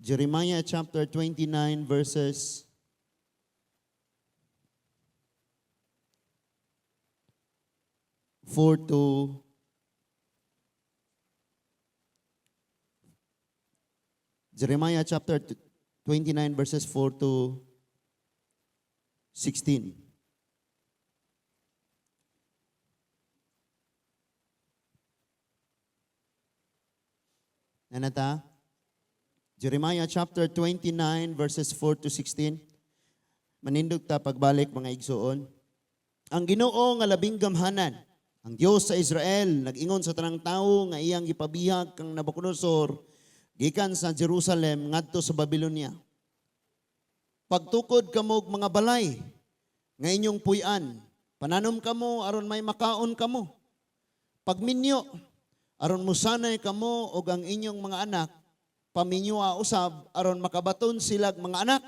Jeremiah chapter 29 verses 4 to Jeremiah chapter 29 verses 4 to 16. Nanata? Jeremiah chapter 29 verses 4 to 16. Manindog ta pagbalik mga igsuon. Ang Ginoo nga labing gamhanan, ang Dios sa Israel, nag-ingon sa tanang tawo nga iyang gipabihag kang Nabucodonosor gikan sa Jerusalem ngadto sa Babylonia. Pagtukod kamo og mga balay nga inyong puy-an, pananom kamo aron may makaon kamo. Pagminyo aron musanay kamo og ang inyong mga anak, paminyoa usab aron makabaton silag mga anak.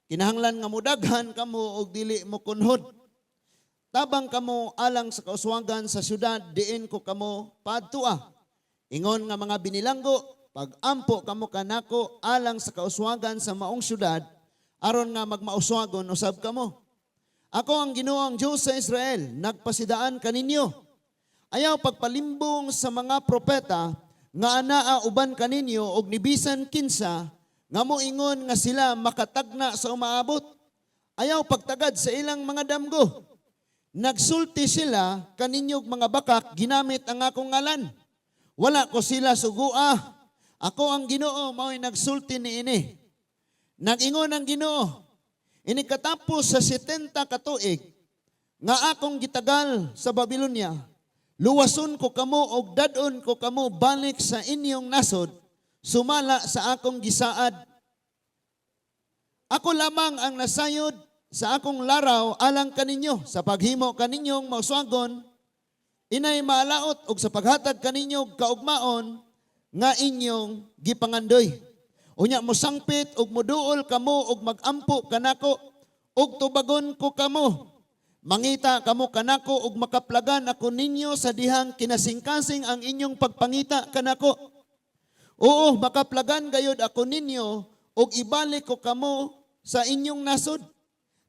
Kinahanglan nga mudaghan kamo og dili mo kunhod. Tabang kamo alang sa kauswagan sa syudad, diin ko kamo padtua. Ingon nga mga binilanggo, pag-ampo kamo kanako alang sa kauswagan sa maong syudad, aron nga magmauswagon usab kamo. Ako ang Ginoo ang Diyos sa Israel, nagpasidaan kaninyo. Ayaw pagpalimbong sa mga propeta nga anaa uban kaninyo og nibisan kinsa nga moingon nga sila makatagna sa umaabot. Ayaw pagtagad sa ilang mga damgo. Nagsulti sila kaninyog mga bakak ginamit ang akong ngalan. Wala ko sila sugua. Ako ang Ginoo mao'y nagsulti niini. Nag-ingon ang Ginoo, ini katapos sa 70 katuig nga akong gitagal sa Babylonia, luwason ko kamo og dadon ko kamo balik sa inyong nasod, sumala sa akong gisaad. Ako lamang ang nasayod sa akong laraw alang kaninyo sa paghimo kaninyong mauswagon, inay maalaot og sa paghatag kaninyo kaugmaon nga inyong gipangandoy. Unya mo sangpit og moduol kamo og magampo kanako og tubagon ko kamo. Mangita kamo kanako og makaplagan ako ninyo sa dihang kinasingkasing ang inyong pagpangita kanako. Oo, makaplagan gayud ako ninyo og ibalik ko kamo sa inyong nasod.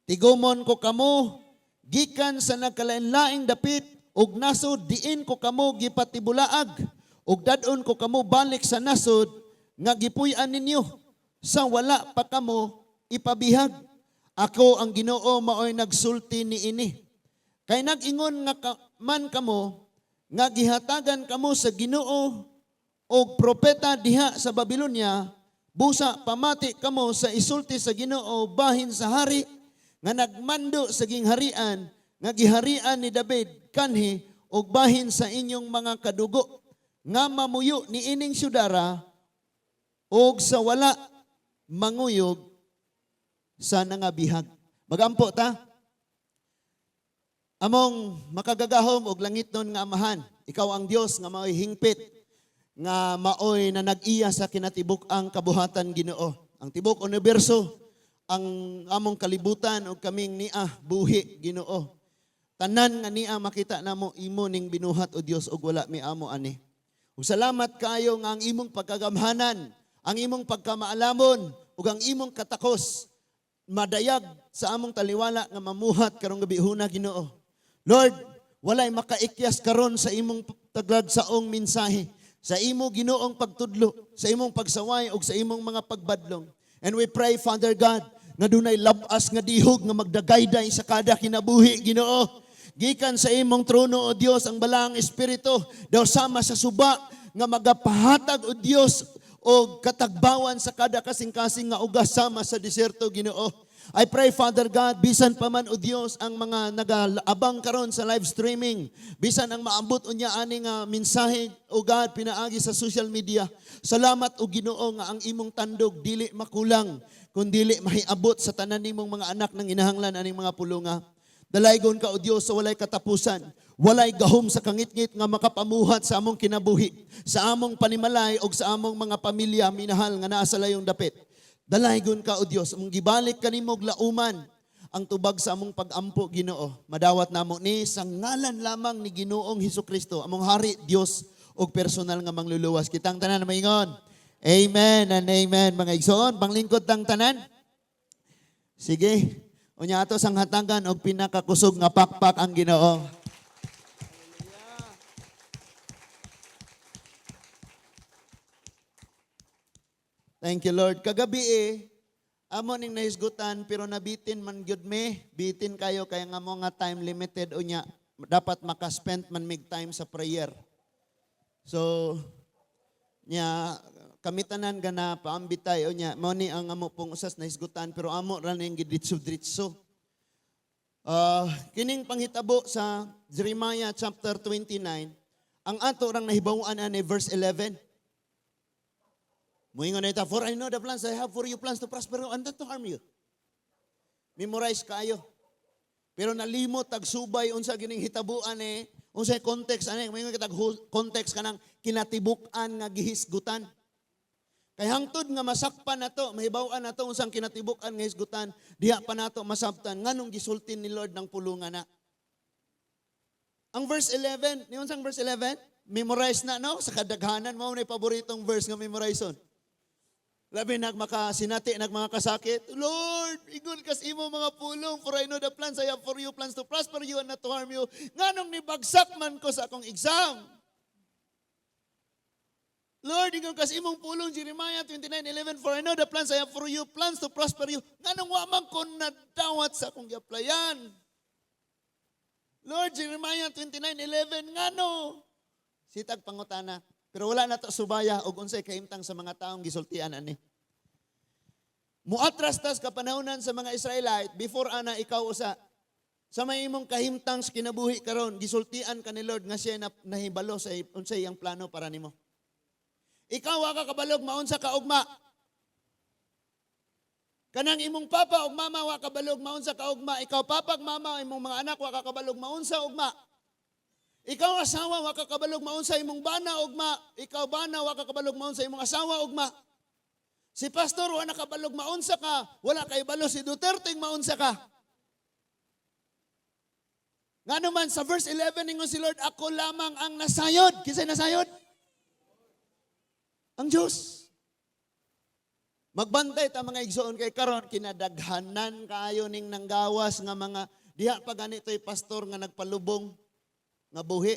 Tigomon ko kamo gikan sa nagkalain-laing dapit og nasod, diin ko kamo gipatibulaag og dadon ko kamo balik sa nasod nga gipuy-an ninyo sa wala pa kamo ipabihag. Ako ang Ginoo mao'y nagsulti niini. Kay nag-ingon nga man kamo nga gihatagan kamo sa Ginoo og propeta diha sa Babylonia, busa pamati kamo sa isulti sa Ginoo bahin sa hari nga nagmando sa gingharian nga giharian ni David kanhi og bahin sa inyong mga kadugo nga mamuyo ni ining syudara og sa wala manguyog sa nangabihag. Magampo ta. Among makagagahom og langitnon nga amahan, ikaw ang Dios nga mao'y hingpit, nga mao'y na nag-iya sa kinatibuk-ang kabuhatan Ginoo. Ang tibok universo, ang among kalibutan og kaming niya buhi Ginoo. Tanan nga niya makita namo imo ning binuhat o Dios og wala mi amo ani. Ug salamat kayo nga ang imong pagkagamhanan, ang imong pagkamaalamon ug ang imong katakos madayag sa among taliwala nga mamuhat karong gabihuna Ginoo. Lord, walay makaikyas karon sa imong taglagsaong mensahe, sa imo Ginoong pagtudlo, sa imong pagsaway ug sa imong mga pagbadlong. And we pray, Father God, nga dunay labas nga dihog nga magdagayday sa kada kinabuhi Ginoo. Gikan sa imong trono o Dios ang balang espiritu daw sama sa suba nga magapahatag o Dios o katagbawan sa kada kasing-kasing nga ugas sama sa deserto Ginoo. I pray, Father God, bisan pa man o Dios ang mga nag-aabang karon sa live streaming, bisan ang maambot unya ani nga mensahe o God pinaagi sa social media. Salamat o Ginoo nga ang imong tandog dili makulang kun dili mahiabot sa tanan nimong mga anak nang inahanglan aning mga pulonga. Dalaygon ka o Dios sa walay katapusan. Walay gahom sa kangit-ngit nga makapamuhat sa among kinabuhi, sa among panimalay o sa among mga pamilya minahal nga naa sa layong dapit. Dalaygon ka o Dios, among gibalik kanimo og lauman ang tubag sa among pag-ampo Ginoo. Madawat namo ni sa ngalan lamang ni Ginoong Hesukristo, among hari Dios og personal nga mangluluwas. Kitang tanan maingon. Amen and amen mga igsoon. Panglingkod tang tanan. Sige. Unya ato sang hatangan og pinakakusog nga pakpak ang Ginoo. Thank you Lord. Kagabi amo ning nahisgutan pero nabitin man gyud me. Bitin kayo kaya nga mo nga time limited unya dapat maka-spend man mig time sa prayer. So nya kami tanan gana paambitay unya mao ni ang amo pong usas nahisgutan pero amo ra ning gidritso-dritso. Kining panghitabo sa Jeremiah chapter 29 ang ato rang nahibaw-an ani verse 11. Moingon na ita, for I know the plans I have for you, plans to prosper you and not to harm you. Memorize kayo. Pero nalimot, tagsubay, unsa gining hitabuan unsay context, moingon kita context kanang kinatibuk-an nga gihisgutan. Kay hangtod nga masakpan nato, mahibaw-an nato unsang kinatibuk-an nga hisgutan, diha pa nato masabtan nganong gisultin ni Lord ng pulungan na. Ang verse 11, ni unsang verse 11? Memorize na no sa kadaghanan mao ni paboritong verse nga memorizeon. Labi nagmakasinati, nagmakasakit. Lord, ingon kas imo mga pulong, for I know the plans I have for you, plans to prosper you and not to harm you. Nganong nibagsak man ko sa akong exam. Lord, ingon kas imong pulong, Jeremiah 29:11, for I know the plans I have for you, plans to prosper you. Nganong wa man ko nadawat sa akong giaplayan. Lord, Jeremiah 29:11, ngano? Sitag pangutana. Pero wala na to subaya og unsay kahimtang sa mga taong gisultian ani. Muatras tas kapanahonan sa mga Israelite before ana ikaw usa sa may imong kahimtang sa kinabuhi karon gisultian ka ni Lord nga siya nahibalo sa unsay iyang plano para nimo. Ikaw wa ka kabalog maunsa ka ugma. Kanang imong papa ug mama wa kabalog maunsa ka ugma. Ikaw papa ug mama imong mga anak wa ka kabalog maunsa ugma. Ikaw asawa, wa ka kabalog maunsa imong bana ugma. Ikaw bana, wa ka kabalog maunsa imong asawa ugma. Si pastor, wa na kabalog maunsa ka. Wala kay balo si Duterte maunsa ka. Nga naman, sa verse 11, ningon si Lord, ako lamang ang nasayod. Kisay nasayod? Ang Diyos. Magbantay ta mga igsoon kay karon kinadaghanan kaayo ning nanggawas nga mga diha pa ganito'y pastor nga nagpalubong nga buhi.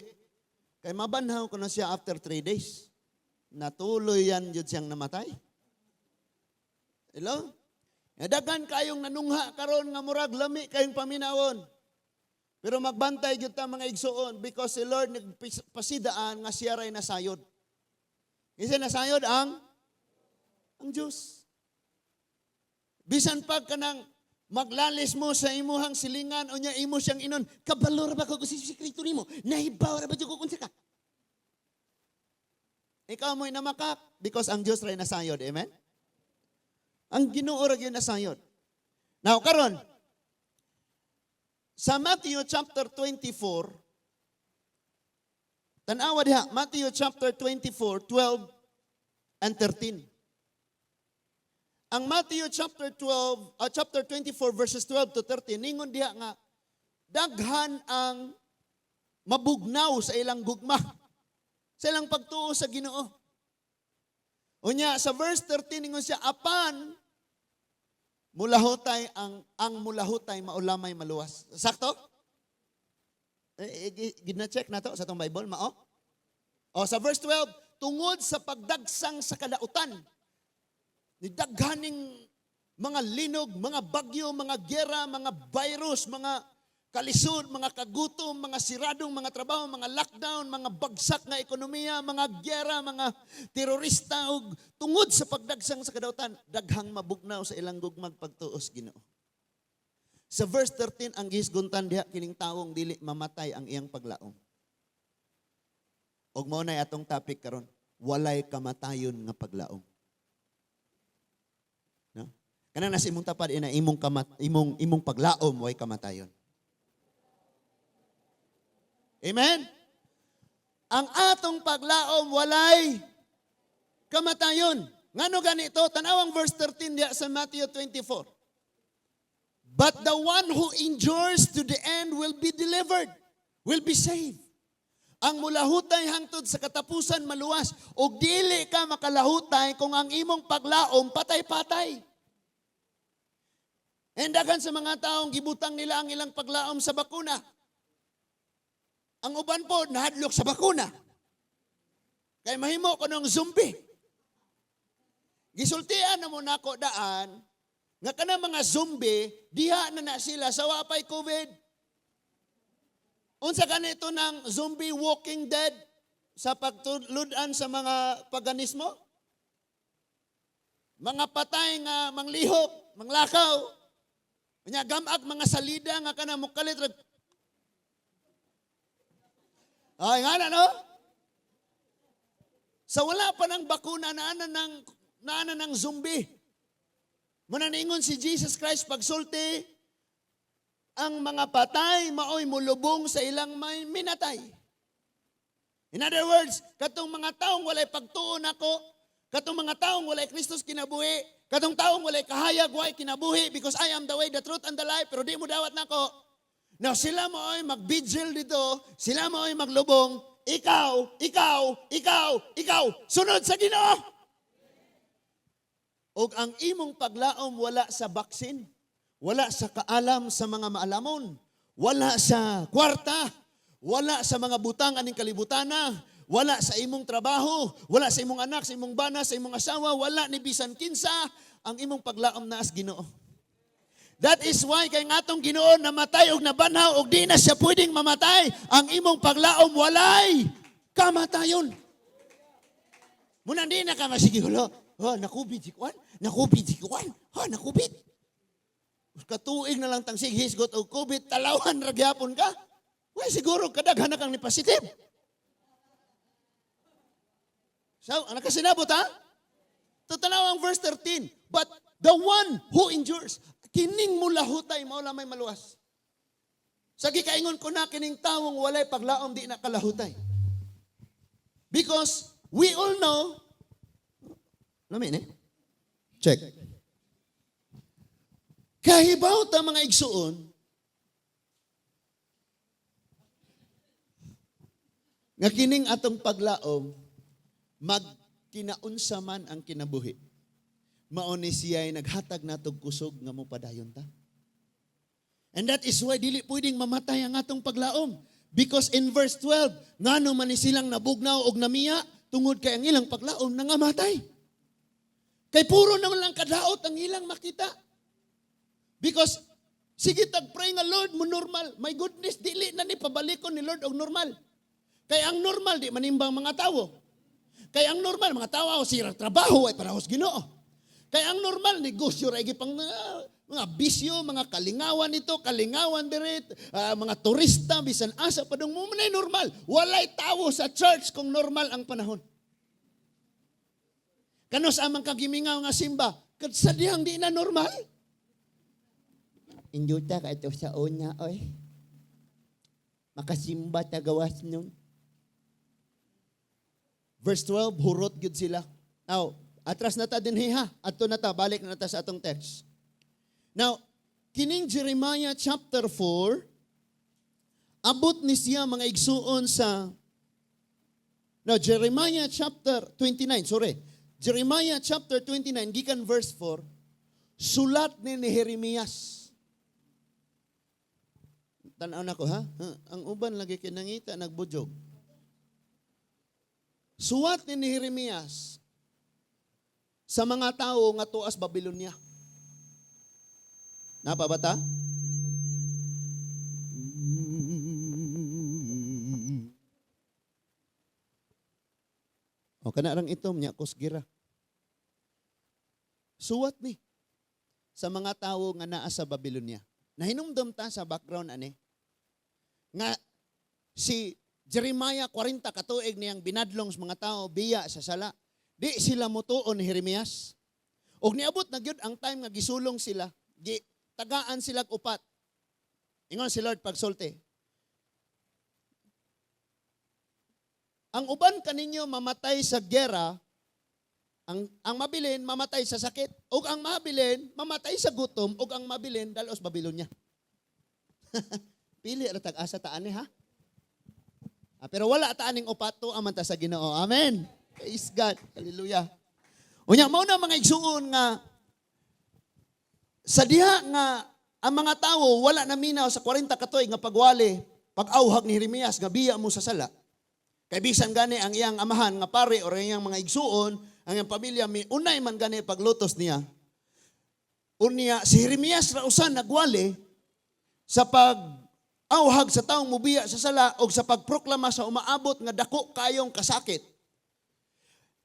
Kay mabanhaw ko na siya after 3 days. Natuloy yan yun siyang namatay. Hello? Daghan kayong nanungha karon nga murag lami kayong paminawon. Pero magbantay yun ta mga igsoon because si Lord nagpasidaan nga siya ray nasayod. Kasi nasayod ang Diyos. Bisan pag kanang maglalis mo sa imuhang silingan o niya imo siyang inon, kabalo ra ba ko si sekreto nimo? Nahibaw ra ba ko kung ka? Ikaw mo'y namakak because ang Diyos ray nasayod. Amen? Ang Ginoo ra gyud nasayod. Now, karon, sa Matthew chapter 24, tanawa diha, Matthew chapter 24, 12 and 13. Ang Matthew chapter 24 verses 12 to 13, ningon diha nga, daghan ang mabugnaw sa ilang gugma, sa ilang pagtuo sa Ginoo. Unya, sa verse 13, ningon siya, apan, mulahutay ang mulahutay maulamay maluwas. Sakto? Gina-check na to sa itong Bible, mao? O, sa verse 12, tungod sa pagdagsang sa kadautan, nidaghaning mga linog, mga bagyo, mga gera, mga virus, mga kalisod, mga kagutom, mga siradong mga trabaho, mga lockdown, mga bagsak na ekonomiya, mga gera, mga terorista, ug tungod sa pagdagsang sa kadautan, daghang mabugnaw sa ilang gugmag pagtuos Ginoo. Sa verse 13, ang gisguntan diha kining taong dili mamatay ang iyang paglaom. Og mao nay atong topic karon, walay kamatayon nga paglaom. No? Kanang nasa imong tapad ina imong paglaom way kamatayon. Amen? Ang atong paglaom walay kamatayon. Ngano ganito? Tanawang verse 13 diya sa Matthew 24. But the one who endures to the end will be delivered, will be saved. Ang mulahutay hangtod sa katapusan maluwas. O dili ka makalahutay kung ang imong paglaom patay-patay. And daghan sa mga taong gibutang nila ang ilang paglaom sa bakuna. Ang uban po, nahadlok sa bakuna. Kaya mahimo ko ng zombie. Gisultian na mo nako daan, nga kana mga zombie, diha na sila sa wapay COVID. Unsa ganito ng zombie walking dead sa pagtuludan sa mga paganismo? Mga patay nga manglihok, manglakaw, nya gamag mga salida nga kana mukalit. Ay nga na, no? Sa wala pa ng bakuna, naana ng zombie. Mananingon si Jesus Christ pagsulti, ang mga patay maoy mulubong sa ilang may minatay. In other words, katong mga taong walay pagtuon ako, katong mga taong walay Kristus kinabuhi, katong taong walay kahayag, walay kinabuhi, because I am the way, the truth, and the life, pero di mo dawat nako. Now sila maoy mag-vigil dito, sila maoy maglubong, ikaw, sunod sa Ginoo. Og ang imong paglaom wala sa baksin, wala sa kaalam sa mga maalamon, wala sa kwarta, wala sa mga butang aning kalibutana, wala sa imong trabaho, wala sa imong anak, sa imong bana, sa imong asawa, wala ni bisan kinsa, ang imong paglaom naas Ginoo. That is why kay ngatong Ginoo namatay og nabanhaw og di na siya pwedeng mamatay, ang imong paglaom walay kamatayon. Muna di na ka masigigulo. Nakubid si Kwan. Nakubid. Katuig na lang tang hisgot o COVID, talawan ragyapon ka. Well, siguro kadaghan na kang ni positive. So, nakasinabot ha? Tutanaw ang verse 13. But the one who endures, kining mulahutay, maula may maluwas. Sa gikaingon ko na, kining tawong walay paglaom, di na kalahutay. Because we all know, check. Kahibaw ta mga igsuon, nga kining atong paglaom, magkinaunsa man ang kinabuhi. Mao ni siya'y naghatag natog kusog nga mo padayon ta. And that is why dili pwedeng mamatay ang atong paglaom. Because in verse 12, ngano man ni silang nabugnaw og namiya, tungod kay ang ilang paglaom nangamatay. Kay puro naman lang kadaot ang ilang makita. Because, sige tag-pray nga Lord mo normal. My goodness, dili na ni pabalikon ni Lord og normal. Kaya ang normal, di manimbang mga tao. Kaya ang normal, mga tao, sirang trabaho, ay parahos Ginoo. Kaya ang normal, negosyo, ay pang mga bisyo, mga kalingawan ito, kalingawan diret, mga turista, bisan asa, padung mo manay normal. Walay tao sa church kung normal ang panahon. Kanos amang kagimingaw nga simba, kadsadihang di na normal. Induta ka ito sa una, oy. Makasimba tagawas nun. Verse 12, hurot gud sila. Now, atras na ta din ha. Ato na ta, balik na ta sa atong text. Now, kining Jeremiah chapter 4, abot ni siya mga igsuon sa, Jeremiah chapter 29, Jeremiah chapter 29, gikan verse 4, sulat ni Jeremias. Tanaw na ko ha? Ang uban lagi kinangita, nagbujog. Suwat ni Jeremias sa mga tao nga tuas Babylonia. Napabata? O kana rang itom niya kusgira. Suwat ni sa mga tao nga naa sa Babylonia. Nahinumdum ta sa background ani nga si Jeremiah 40 katuig niyang binadlong sa mga tao biya sa sala. Di sila mutuon ni Jeremias. Og niabot na gyud ang time nga gisulong sila, tagaan sila upat. Ingon si Lord pagsulti. Ang uban kaninyo mamatay sa gera, ang mabilin mamatay sa sakit, ug ang mabilin mamatay sa gutom, ug ang mabilin dalos Babylonia. Pili ra tag-asa ta ani ha. Pero wala taaning upato amanta sa Ginoo. Amen. Praise God. Hallelujah. Unya mao na mga igsuon nga sa diha nga ang mga tawo wala na minaw sa 40 katoy nga pagwali, pag-awhag ni Jeremias nga biya mo sa sala. Kay bisan gani ang iyang amahan nga pare o iyang mga igsuon, ang iyang pamilya mi unay man gani paglutos niya. Unya si Jeremias ra usan nagwali sa pag-awhag sa taong mubiya sa sala o sa pagproklama sa umaabot nga dako kayong kasakit.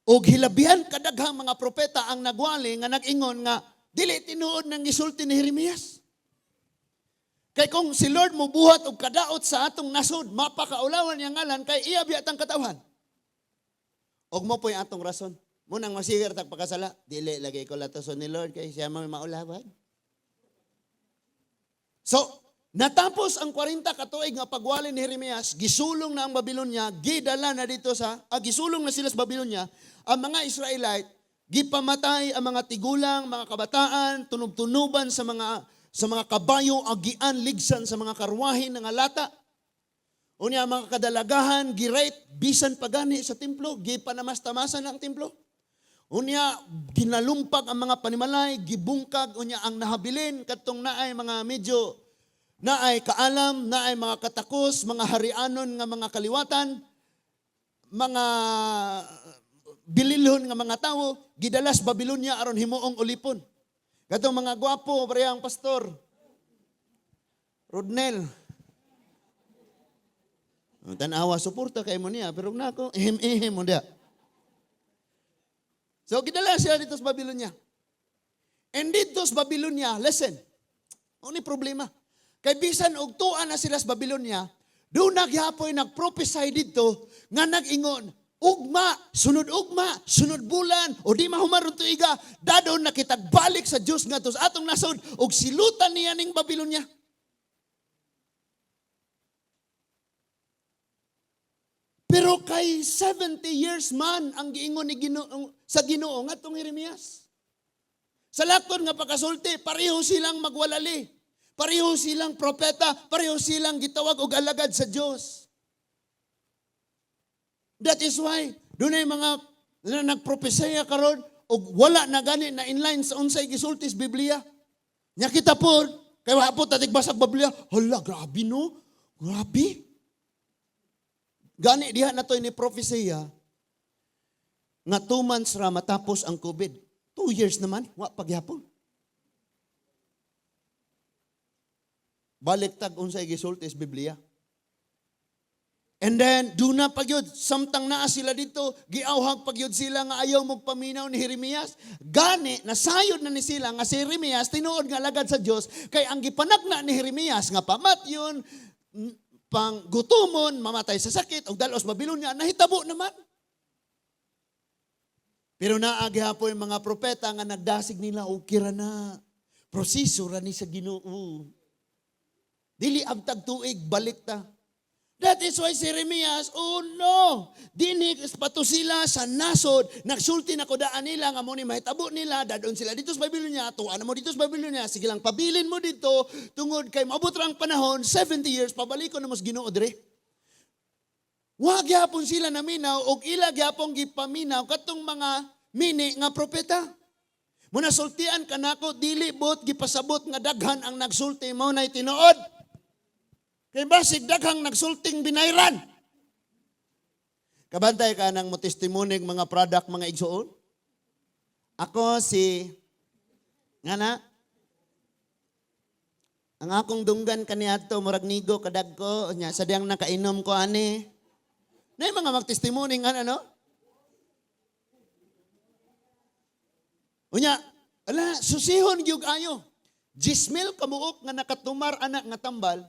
Og hilabihan kadaghang mga propeta ang nagwali nga nag-ingon nga dili tinuod nang gisulti ni Jeremias. Kay kung si Lord mo buhat og kadaot sa atong nasod, mapakaulawan niya ngalan kay iya biya tang katawhan. Og mo po'y atong rason. Munang masigar tag pagkasala, dili lagi ko latason ni Lord kay siya may maulawan. So, natapos ang 40 katuig nga pagwali ni Jeremias, gisulong na ang Babylonia, gidala na dito gisulong na sila sa Babylonia, ang mga Israelite, gipamatay ang mga tigulang, mga kabataan, tunub-tunuban sa mga kabayo, agian, ligsan sa mga karwahin nga lata. Unya mga kadalagahan, girate, bisan pagani sa templo, gipanamas-tamasan ang templo. Unya, ginalumpag ang mga panimalay, gibungkag, unya ang nahabilin, katong naay mga medyo, naay kaalam, naay mga katakos, mga harianon nga mga kaliwatan, mga bililhon nga mga tao, gidalas Babylonia aron himuong ulipon. Katong mga gwapo, parehang pastor, Rodnel. Tanawa, suporta kay mo niya, pero na ako, ihim-ihim mo niya. So, gidala siya dito sa Babylonia. And dito sa Babylonia, listen, ano problema? Kay bisan og tuan na sila sa Babylonia, doon nagyapoy nagprophesy dito nga nag-ingon, ugma, sunod bulan, o di mahumaron tuiga, dadon nakitagbalik sa Diyos nga to sa atong nasod, og silutan niya ning Babylonia. Pero kay 70 years man ang giingon ni sa Ginoo ngadtong Jeremias. Sa lakton nga pagkasulti, pareho silang magwalali. Pareho silang propeta, pareho silang gitawag og alagad sa Dios. That is why dunay mga na nagpropesya karon og wala na gani na inline sa unsay gisulti sa Biblia. Nya kita por kay hapon tatig basag Biblia, hala grabe no. Grabe. Gani diha na to ni propesya nga 2 months ra matapos ang COVID. 2 years naman, wa pagyapon. Baliktag unsay gisulti sa Biblia. And then, do na pagyod, samtang naa sila dito, giawhag pagyod sila nga ayaw magpaminaw ni Jeremias. Gani, nasayod na ni sila nga si Jeremias, tinuod nga lagad sa Diyos, kay ang gipanagna ni Jeremias nga pamatyon, panggutumon, mamatay sa sakit, o dalos Babylonia, nahitabo naman. Pero naagi po yung mga propeta nga nagdasig nila, okay ra na, proseso ra ni sa Ginoo. Dili abtag tuig, balik ta. That is why si Jeremias, oh no, dinig pato sila sa nasod, nagsulti na kodaan nila, nga mo ni mahitabo nila, dadon sila dito sa Babylonia, tuan mo dito sa Babylonia, sige lang pabilin mo dito, tungod kay maabot rang panahon, 70 years, pabaliko na mas Ginoo dre. Wag yapon sila naminaw, og ilag yapon gipaminaw, katong mga mini nga propeta. Muna sultian kanako, dili bot gipasabot nga daghan ang nagsulti mo na tinuod. Kaya basig daghang nagsulting binayran. Kabantay ka ng mo testimonig mga product, mga igsuon? Ako ang akong dunggan kaniadto murag nigo kadag ko, nya sadyang nakainom ko ani. Nay mga magtestimoning ano? Unya, susihon gyud ayo. 10,000 kamuok nga nakatumar anak nga tambal.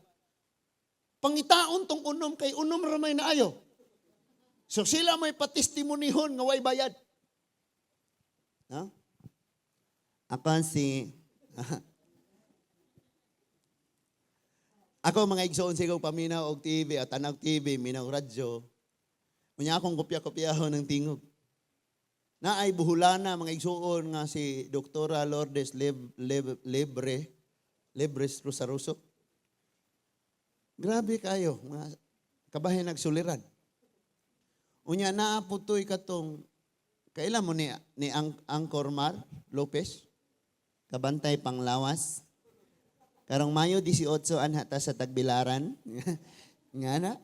Pangitaon tong unom kay unom ramay na ayo. So sila may patestimonihon nga way bayad. No? Ako mga igsoon sigaw paminaw og TV at tanag TV, minaw radyo. Unya akong kopya-kopyahon ng tingog. Naay buhulana mga igsoon nga si Doktora Lourdes Lebres Rosaroso. Grabe kayo, mga kabahin nagsuliran. Unya naaputoy katong kailan mo ni Angkor Mar Lopez kabantay panglawas. Karong Mayo 18 anha ta sa Tagbilaran. Nga na.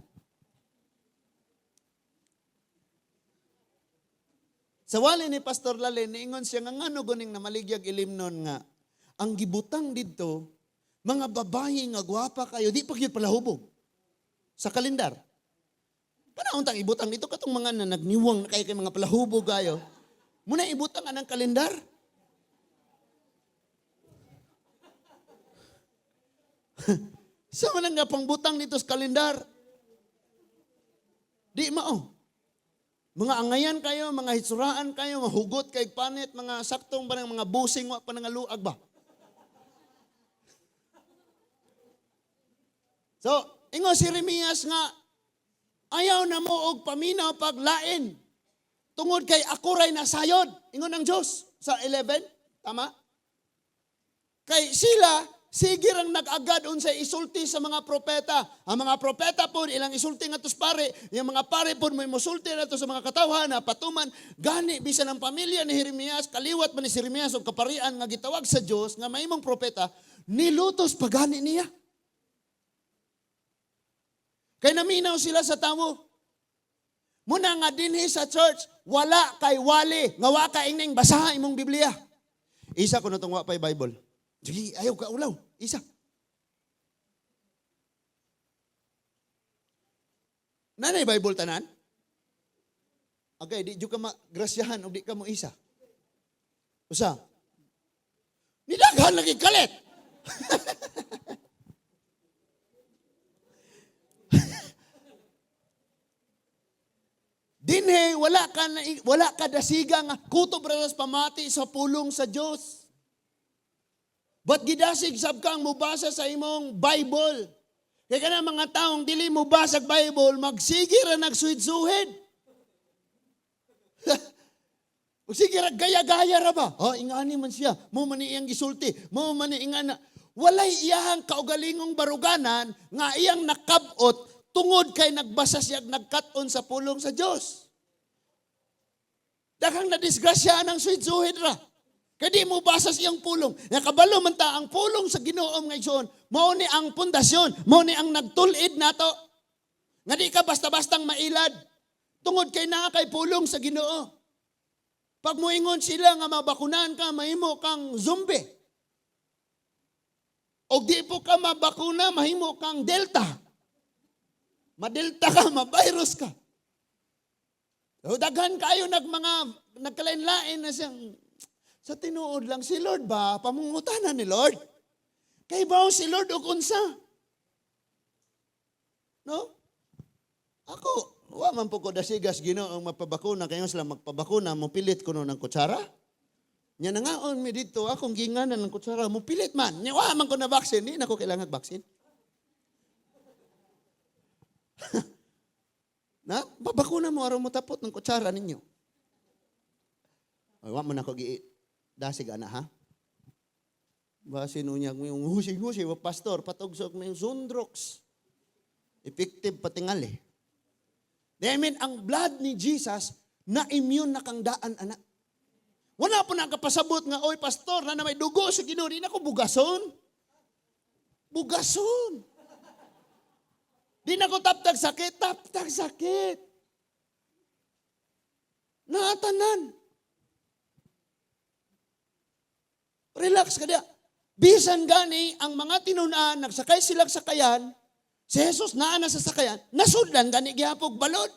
Sa wali ni Pastor Lalen, niingon siya nga ngano guning namaligyag ilimnon nga ang gibutang didto mga babae nga gwapa kayo di pa gyud palahubog sa kalendar. Panahon tang ibutang dito katong mga na nagniwang na kay mga palahubog kayo. Muna ibutang anang kalendar. Sa man nga pangbutang dito sa kalendar. Di mao. Mga angayan kayo, mga hitsuraan kayo, mahugot kay panit, mga saktong parang mga busing, wa pa nangaluag ba? So, ingo si Jeremias nga, ayaw na mo og paminaw paglain. Tungod kay akuray na sayod. Ingon ang Diyos sa 11, tama? Kay sila, sige rang nag-agad unsay isulti sa mga propeta. Ang mga propeta po, ilang isulti nga tos pare. Yung mga pare po, may musulti na to sa mga katawhan na patuman. Gani, bisan ang pamilya ni Jeremias, kaliwat man ni Jeremias o kaparian nga gitawag sa Diyos, nga may mong propeta, nilutos pagani niya. Kay naminaw sila sa tamo. Muna nga dinhi sa church, wala kay wali, nga wa ka ingning basaha imong Biblia. Isa ko natong wa pa'y Bible. Sige, ayaw ka ulaw. Isa. Nanay Bible tanan? Okay, di ka magrasyahan o di ka mo isa. Usa. Nidaghan lagi kalit. Dinhe, wala ka dasiga nga kutob ra sa pamati sa pulong sa Dios. But gidasig sab kang mubasa sa imong Bible. Kaya kana mga taong dili mo basag Bible, magsige ra nagsuhid-suhid. Sige ra gaya-gaya ra ba? Oh, ingani man siya. Mo man iyang gisulti. Mo man ingana. Walay iyahang kaugalingong baruganan nga iyang nakabot tungod kay nagbasa siya nagkat-on sa pulong sa Dios. Daghang nadisgrasya ng suhid-suhid ra. Kaya di mo basa siyang pulong. Nakabalo man ta ang pulong sa Ginoo nga igsoon. Mao ni ang pundasyon, mao ni ang nagtulid nato. Nga di ka basta-bastang mailad. Tungod kay naa kay pulong sa Ginoo. Pag moingon sila nga mabakunan ka, mahimo kang zombie. O di po ka mabakuna, mahimo kang delta. Madelta ka, mavirus ka. So, daghan kayo nagkalain-lain na siyang sa tinuod lang, si Lord ba? Pamungutanan ni Lord. Kay ba si Lord o kunsa? No? Ako, wa man po ko dasigas Ginoo ang mapabakuna, kayo sila magpabakuna, mupilit ko no ng kutsara. Nya na nga on mi dito, akong ginganan ng kutsara, mupilit man. Nya wa man ko na vaccine, di na ko kailangan vaccine. Na, babakuna mo araw mo tapot ng kutsara ninyo. Ay, wa mo na ko dasig ana ha. Basin unya yung husig-husig wa pastor patugsok may sundrox. Effective patingal eh. I mean, ang blood ni Jesus na immune na kang daan ana. Wala po na kapasabot nga oy pastor na may dugo sa Ginoo di na ko bugason. Bugason. Di na ko taptag sakit. Natanan. Relax ka diya. Bisan gani, ang mga tinunan, nagsakay sila sa sakayan, si Jesus naa na sa sakayan, nasudlan gani gihapog balod.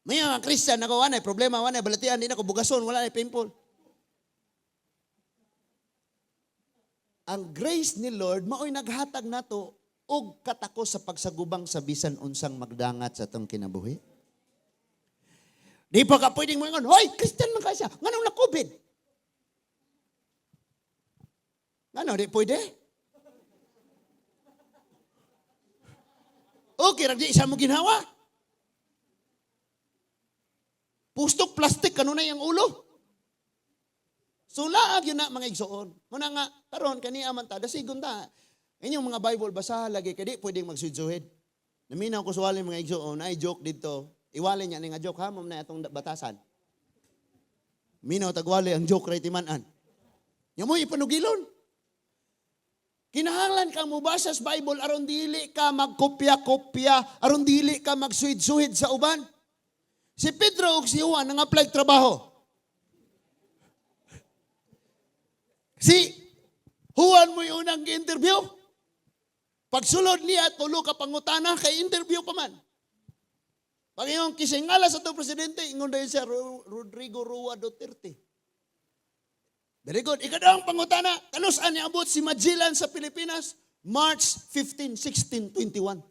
May mga Christian, wanay problema, wanay balatian, di na ko bugason, wala na pimple. Ang grace ni Lord, mao'y naghatag nato og katako sa pagsagubang sa bisan unsang magdangat sa itong kinabuhi. Di pa ka pwedeng mo ingon, hoy, Christian man ka siya, nganong na-COVID? Ano, di pwede? Okay, ragdi isa mo ginhawa. Pustok plastic, kanunay ang ulo. Sulaag yun na mga igsoon. Muna nga, karon kaniya man ta, dasigon ta. Inyong mga Bible, basa lagi, kadi pwedeng magsuid-suhid. Naminaw ko suwali mga igsoon, na joke dito. Iwali niya ni nga joke, hamom na itong batasan. Minaw tagwali ang joke ray timanan. Nya mo ipanugilon. Kinahanglan ka mo basa sa Bible aron dili ka magkopya-kopya, aron dili ka magsuhid-suhid sa uban. Si Pedro ug si Juan nang-apply trabaho. Si Juan mo yung unang interview. Pagsulod niya, tulo ka pangutana, kay interview pa man. Pag yung kisingala sa itong presidente, ingon dahil siya, Rodrigo Roa Duterte. Very good. Ikadawang pangutana, kanus-an niya abot si Magellan sa Pilipinas, March 15, 1621.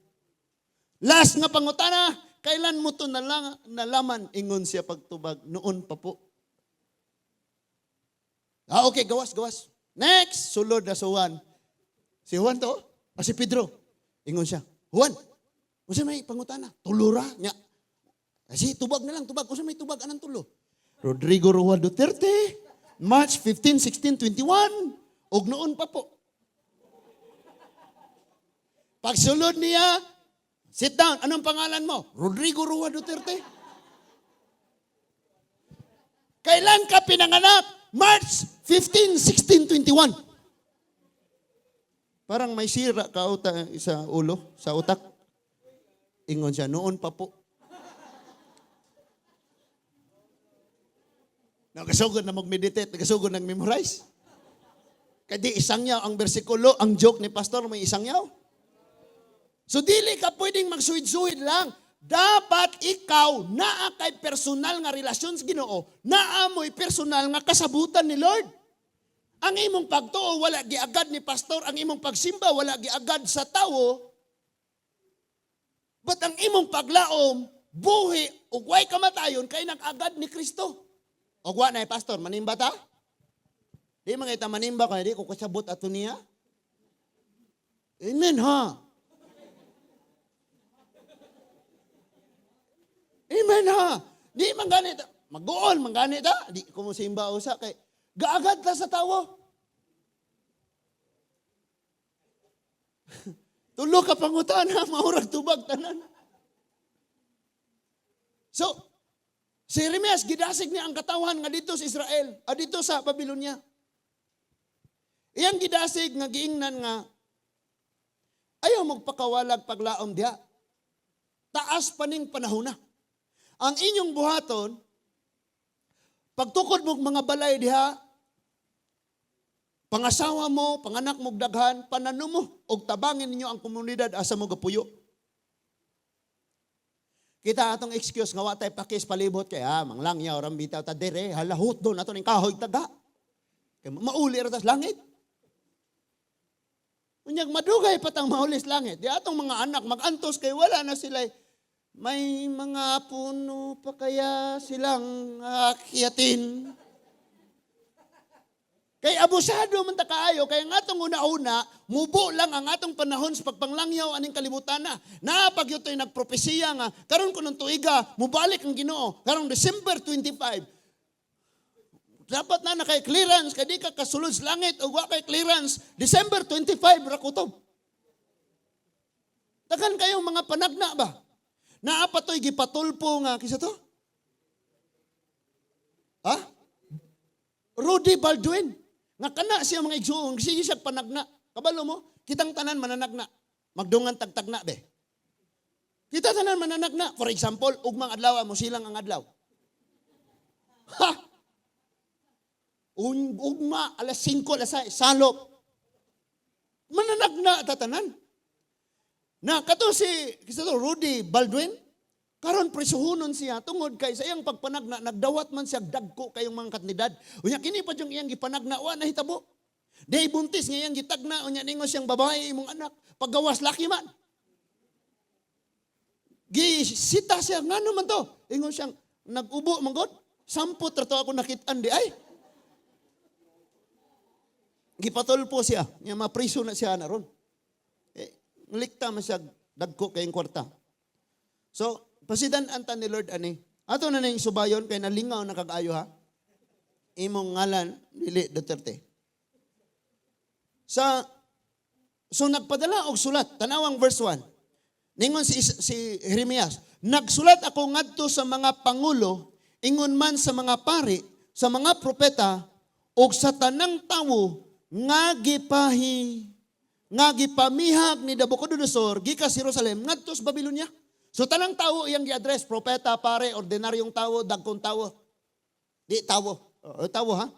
Last nga pangutana, kailan mo ito nalaman, ingon siya pagtubag, noon pa po. Okay, gawas. Next, sulod na sa Juan. Si Juan to, si Pedro. Ingon siya, Juan, kasi may pangutana, tulura niya. Kasi tubag na lang, tubag. Kasi may tubag, anong tulo? Rodrigo Roa Duterte, March 15, 1621, og noon pa po. Pagsulod niya, sit down, anong pangalan mo? Rodrigo Roa Duterte. Kailan ka pinanganak? March 15, 1621. Parang may sira ka sa ulo, sa utak. Ingon siya, noon pa po. Nagasugod na mag-meditate, nagasugod na memorize. Kadi isang yaw ang bersikulo, ang joke ni pastor may isang yaw. So dili ka pwedeng magsuhid-suhid lang. Dapat ikaw naa kay personal nga relasyon sa Ginoo, naamoy personal nga kasabutan ni Lord. Ang imong pagtuo wala giagad ni pastor, ang imong pagsimba wala giagad sa tawo. But ang imong paglaom, buhi ug way kamatayon kay nag-agad ni Kristo. Og wa na pastor, manimba ta? Di mga ita manimba kaya di ko kasabot ato niya. Amen ha. Amen ha. Di man ganit. Mag-goon man ganit ha. Di ko mo simba usa kay gaagad ta sa tawo. Tulo ka pangutana, maurag tubag tanan. So, si Jeremias, gidasig niya ang katawan nga dito sa Israel, dito sa Babylonia. Iyang gidasig nga giingnan nga, ayaw magpakawalag paglaom diha. Taas paning panahon na. Ang inyong buhaton, pagtukod mo mga balay diha, pangasawa mo, panganak mo daghan, pananom mo, og tabangin ninyo ang komunidad asa mo gapuyo. Kita atong excuse nga watay pakis palibot kay manglangyaw ram bitaw ta dire halahot don ato ning kahoy taga. Kay mauli ra tas langit. Unyag madugay patang maulis langit. Di atong mga anak magantos kay wala na sila may mga puno pa kaya silang akyatin. Kay abusado man ta kaayo kay ang atong una-una mubo lang ang atong panahon sa pagpanglangyaw aning kalibutan na. Napag yutoy nagpropesiya nga karon kuno tuiga mubalik ang Ginoo karong December 25. Dapat na kay clearance kay di ka kasulod sa langit o wa kay clearance December 25 ra kutob. Tagan kayong mga panagna ba? Naa pa toy gipatulpo nga kisa to? Ha? Rudy Baldwin. Nga kana siya mga igsuon, sige siya panagna. Kabalo mo, kitang tanan mananagna. Magdungan tagtagna be. Kita tanan mananagna. For example, ugmang adlaw mo silang ang adlaw. Ha! Ugma, alas 5, alas 6, salop. Mananagna tatanan. Na, kato si Rudy Baldwin, karon prisuhunon siya tungod kay sa iyang pagpanagna nagdawat man siya dagko kayong mga kandidat. Unya kini pa yung iyang gipanagna wa nahitabo. Day buntis nga iyang gitagna unya ningon siyang babae imong anak paggawas laki man. Gisita siya ngano man to? Ingon siyang nagubo man god. Sampot ra to ako nakit-an di ay. Gipatulpo siya, nya mapriso na siya na ron. Likta man siya dagko kayong kwarta. So, pasidan-anta ni Lord ani. Ato na ning subayon kay nalingaw na kag-ayo ha. Imong ngalan dili Duterte. So nagpadala og sulat, tanawang verse 1. Ningon si Jeremias, nagsulat ako ngadto sa mga pangulo, ingon man sa mga pari, sa mga propeta, o sa tanang tawo, nga gipamihag ni Nabucodonosor, gikas Jerusalem, ngadto sa Babylonia. So tanang tawo iyang gi-address, propeta, pare, ordinaryong tawo, dagkong tawo. Di tawo. Tawo ha?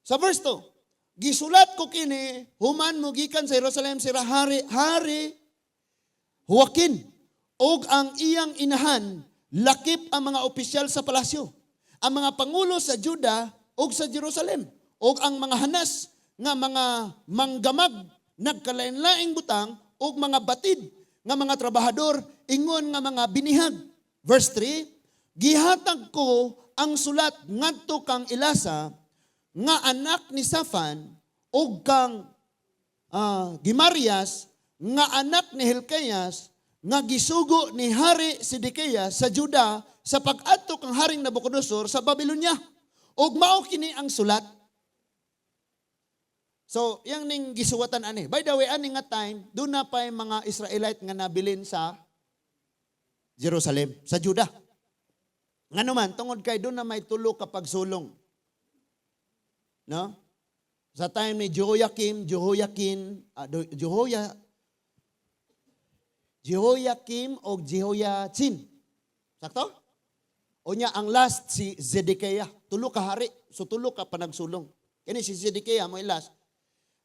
Sa verse 2, gisulat ko kini, human mo gikan sa Jerusalem sira hari Joaquin, og ang iyang inahan, lakip ang mga opisyal sa palasyo, ang mga pangulo sa Juda og sa Jerusalem, og ang mga hanas nga mga manggamag, nagkalain-laing butang, og mga batid nga mga trabahador, ingon nga mga binihag. Verse 3, gihatag ko ang sulat ngadto kang Elasa, nga anak ni Safan, og kang Gimarias, nga anak ni Hilkias, nga gisugo ni Hari Sidikiyas sa Juda sa pag-adto kang Haring Nabucodonosor sa Babylonia. Og mao kini ang sulat. So, yang ning gisuwatan ani. By the way, ani nga time, doon na pa yung mga Israelite nga nabilin sa Jerusalem, sa Juda. Nga naman, tungod kay doon na may tulo kapag sulong. No? Sa time ni Jehoiakim o Jehoiachin. Sakto? O niya ang last si Zedekiah. Tulo ka hari. So tulo ka panagsulong. Kani si Zedekiah mo last.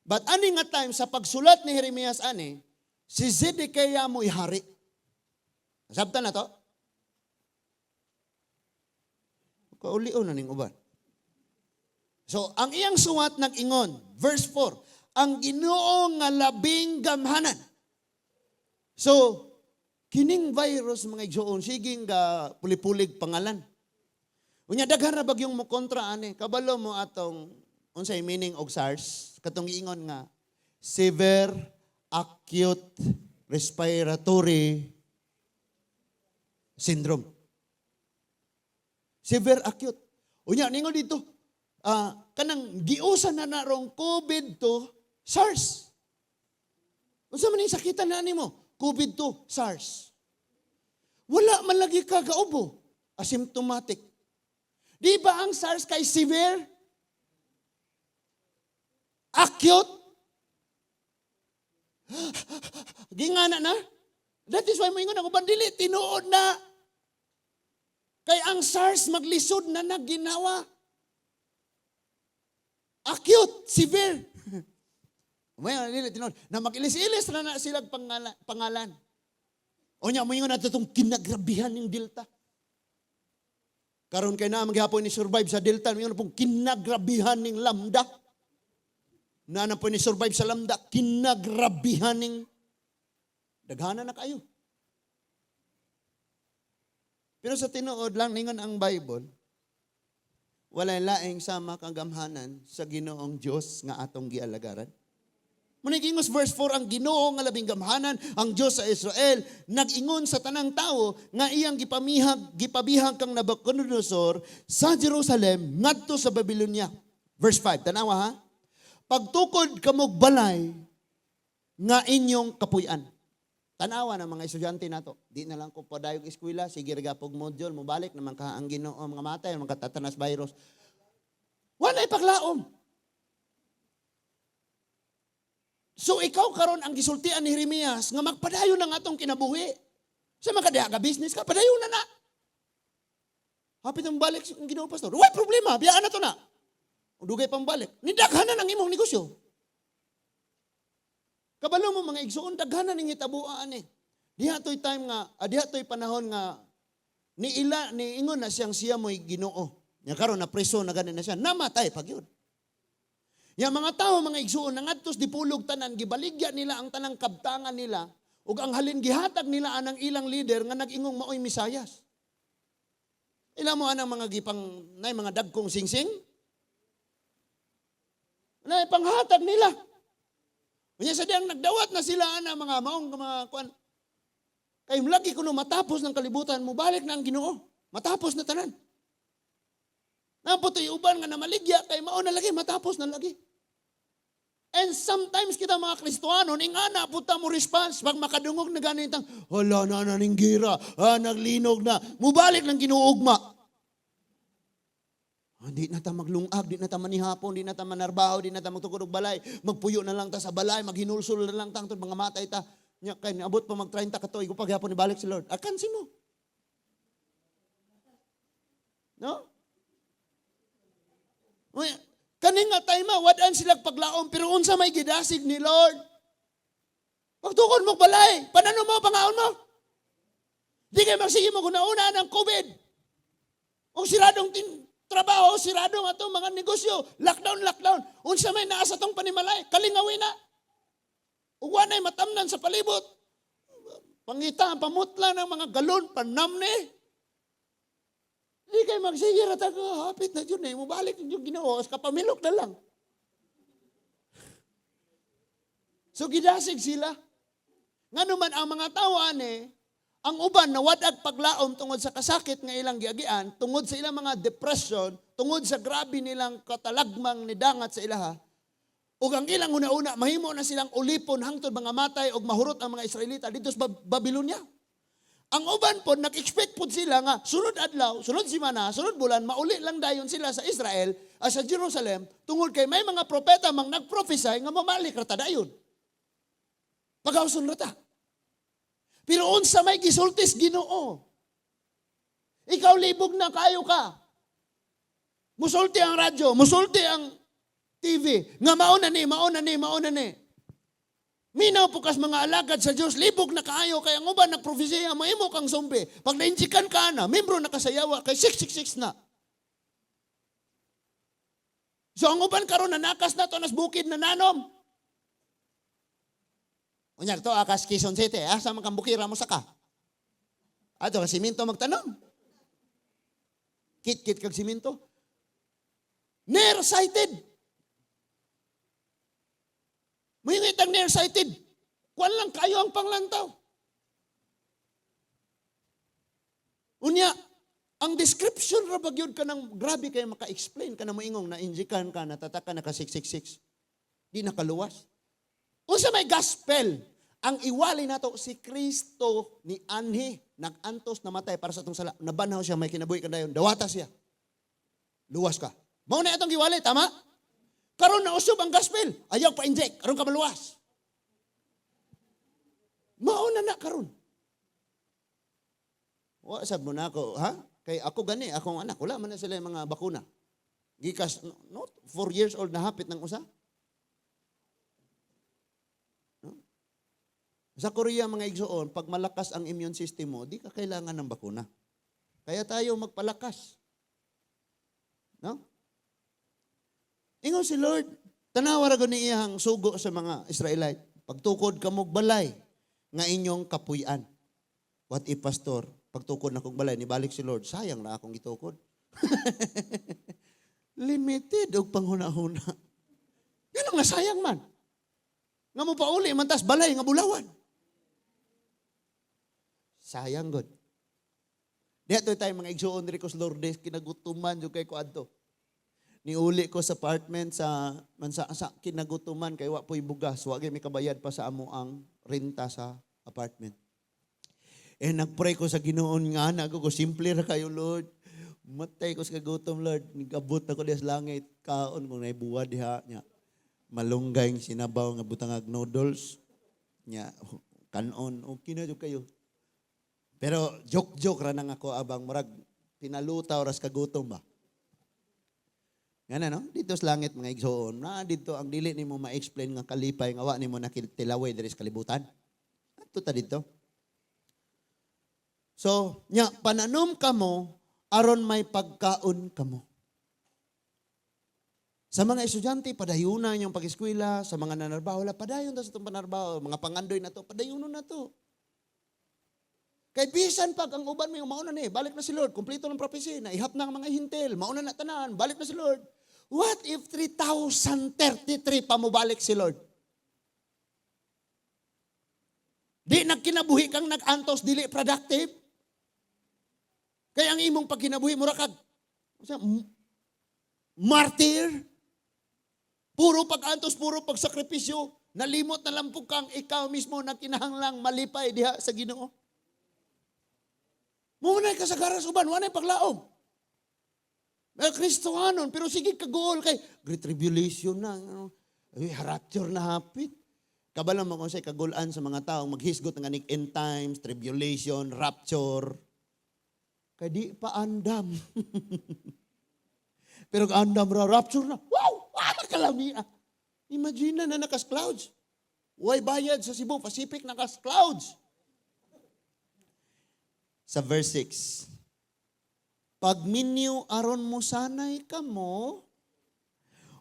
But ani nga time sa pagsulat ni Jeremias ani, si Zedekiah mo ihari. Sabta na to? Kaulion na ning uban. So, ang iyang suwat nag-ingon, verse 4, ang Ginoo nga labing gamhanan. So, kining virus mga igsoon, siging pulipulig pangalan. Unya daghan ra bagyong mo kontra ani, kabalo mo atong unsay meaning og SARS, katong giingon nga severe acute respiratory syndrome. Severe acute. Unya ningon dito, kanang giusa na narong COVID to SARS. Unsa man ning sakitan na nimo? COVID to SARS. Wala man lagi ka kaubo, asymptomatic. Di ba ang SARS kay severe? Acute? Gingana na? That is why mo ingon ako bandili, tinuod na. Kay ang SARS maglisod na nagginawa. Acute, severe. Well, na mag-ilis-ilis na sila pangalan. O niya, mo yung na itong kinagrabihan ng Delta. Karon kay na maghapon ni survive sa Delta, mo yung pong kinagrabihan ng Lambda. Na po ni survive sa Lambda, kinagrabihan ng daghana na kayo. Pero sa tinuod lang, ningon ang Bible, walay laing sama kang gamhanan sa Ginoong Diyos nga atong gialagaran. Munigingos verse 4, ang Ginoo nga labing gamhanan, ang Diyos sa Israel, nag-ingon sa tanang tao nga iyang gipabihag kang Nabucodonosor sa Jerusalem ngadto sa Babylonia. Verse 5, tanawa ha? Pagtukod kamog balay nga inyong kapuy-an. Tanawa ng mga estudyante nato. Di na lang ko padayog eskwela, sige regapog module, mobalik naman ka ang Ginoo mga matay, mga katatanas virus. Walay paglaom. So ikaw karon ang gisultian ni Jeremias nga magpadayon ng atong kinabuhi. Sa mga ka business ka, padayon na na. Hapit ang balik ang Ginoo pastor. What problema? Biyaan na to na. Dugay pang balik. Nidaghanan ang imong negosyo. Kabalo mo mga igsoon, daghanan ning itabuan ni. Diha toy time nga, diha toy panahon nga ni ingon na siya mo'y Ginoo. Nya karon na preso na ganin na siya, namatay pag yun. Ya mga tao, mga igsoon, nangadtos dipulog tanan, gibaligya nila ang tanang kabtangan nila, ug ang halin gihatag nila anang ilang leader nga nag-ingong maoy Misayas. Ila mo anang mga nay mga dagkong singsing? Na panghatag nila. Unya sa diyang nagdawat na sila ana mga maong mga kuan. Kay lagi kuno matapos ng kalibutan mo balik na ang Ginoo. Matapos na tanan. Naputoy uban nga namaligya kay mao na lagi matapos na lagi. And sometimes kita mga Kristohanon, ingana puta mo response, pag makadungog na ganitang, hala na naninggira, naglinog na, mubalik ng ginuugma. Di na ta maglungag, di na ta manihapon, di na ta manarbaho, di na ta magtukod og balay, magpuyo na lang ta sa balay, maghinulsul na lang ta, mga matay ta. Nya kay niabot pa mag 30 ka tuig upag hapon ibalik si Lord. Akansi mo. No? Kani nga time wadan sila paglaom pero unsa may gidasig ni Lord. Pagtukod mo balay, panano mo pangaon mo? Di kay magsige mo una ng COVID. O siradong trabaho, siradong ato mga negosyo, lockdown. Unsa may naa sa tong panimalay, kalingawin na. Uwanay matamnan sa palibot. Pangita, pamutla ng mga galon, panamne. Di kayo magsige rata ko, hapit na dyan eh, mubalik yung Ginoo, kapamilok na lang. So gidasig sila. Nga naman ang mga tawaan ang uban na wadag paglaom tungod sa kasakit nga ilang giagian, tungod sa ilang mga depression, tungod sa grabe nilang katalagmang nidangat sa ilaha, ug ang ilang una-una, mahimo na silang ulipon hangtod mga matay ug mahurot ang mga Israelita dito sa Babylonia. Ang uban po, nag-expect po sila nga, sunod adlaw, sunod simana, sunod bulan, mauli lang dayon sila sa Israel, sa Jerusalem, tungod kay may mga propeta mang nag-prophesy nga mamalik rata dayon. Pagawson rata. Pero unsa may gisultis Ginoo. Ikaw libog na kayo ka. Musulti ang radyo, musulti ang TV, nga mauna ni. Minaw po kas mga alagad sa Diyos, libog na kaayo, kaya ang uban nagprofesiya, maimo kang zombie. Pag nainjikan ka na, membro na kasayawa, kay 666 na. So ang uban karon nanakas na to, nas bukid na nanom. Unyak to, akas Quezon City, sa mga bukira mo saka. Ato, siminto magtanong. Kit kag siminto. Nearsighted. Mayingit ang nearsighted. Kuwan lang kayo ang panglantaw. Unya, ang description rabagyod ka ng grabe kayo maka-explain ka na moingong na injikan ka, natataka naka 666. Di nakaluwas. Unsa may gospel, ang iwali nato si Kristo ni anhi, nag-antos namatay para sa atong sala. Nabanaw siya, may kinabuhi ka dayon, dawata siya. Luwas ka. Mao na itong iwali, tama? Karon na usab ang gospel. Ayaw pa-inject. Karon ka maluwas. Mauna na karon. Sab mo na ako, ha? Kay ako gani, akong anak. Wala man na sila yung mga bakuna. Gikas, 4 years old na hapit ng usa. No? Sa Korea, mga igsoon, pag malakas ang immune system mo, di ka kailangan ng bakuna. Kaya tayo magpalakas. No? Ingon si Lord, tanawara ko ni iyang sugo sa mga Israelite. Pagtukod ka mong balay, nga inyong kapuyan. What if, pastor, pagtukod na kong balay, nibalik si Lord, sayang na akong itukod. Limited og panghuna-huna. Yan ang nasayang man. Nga mo pauli, mantas balay, nga bulawan. Sayang, God. Dito tayo mga igsuon, Ricos Lourdes, kinagutuman yung kay Kuadto. Niuli ko sa apartment sa kinagutuman kay wa po'y bugas. Wag may kabayad pa sa amo ang renta sa apartment. Nagpray ko sa Ginoon nga na ko simple ra kayo Lord. Matay ko sa kagutom Lord. Nigabot ako diha sa langit kaon kung naibuwad diha nya. Malunggay sinabaw nga butangag noodles nya kanon okay na jud kayo. Pero joke ra nang ako abang murag pinalutaw ras kagutom ba. Yan no? Dito sa langit mga igsoon, na dito ang dili nimo ma-explain nga kalipay nga wa nimo nakitilaway diri sa kalibutan. Adto ta dito. So, nya pananom kamo aron may pagkaon kamo. Sa mga estudyante padayunan yung pag-eskwela, sa mga nanarbaho la padayon ta sa itong panarbaho, mga pangandoy na to, padayunon na to. Kay bisan pag ang uban mo yung mauna ni, balik na si Lord, kumpleto ng prophecy, na ihap na ang mga hintil, mauna na tanan, balik na si Lord. What if 3,033 pa mo balik si Lord? Di nagkinabuhi kang nag-antos, dili productive? Kaya ang imong pagkinabuhi mo rakag, martyr, Puro pag-antos, puro pagsakripisyo. Nalimot na lang po kang ikaw mismo na kinahanglang malipay diha sa Ginoo. Munay ka sa garas uban, wanay paglaom. Kristohanon, pero sige kagol kay Great Tribulation na, rapture na hapit. Kabalang mo kung sa'y kagulan sa mga taong maghisgot ng aning end times, tribulation, rapture. Kaya di pa andam. Pero andam ra, rapture na. Wow! Kalamian. Imagine na nakas clouds. Way bayad sa Cebu Pacific nakas clouds. Sa verse 6. Pag minyo aron mo sanay kamo,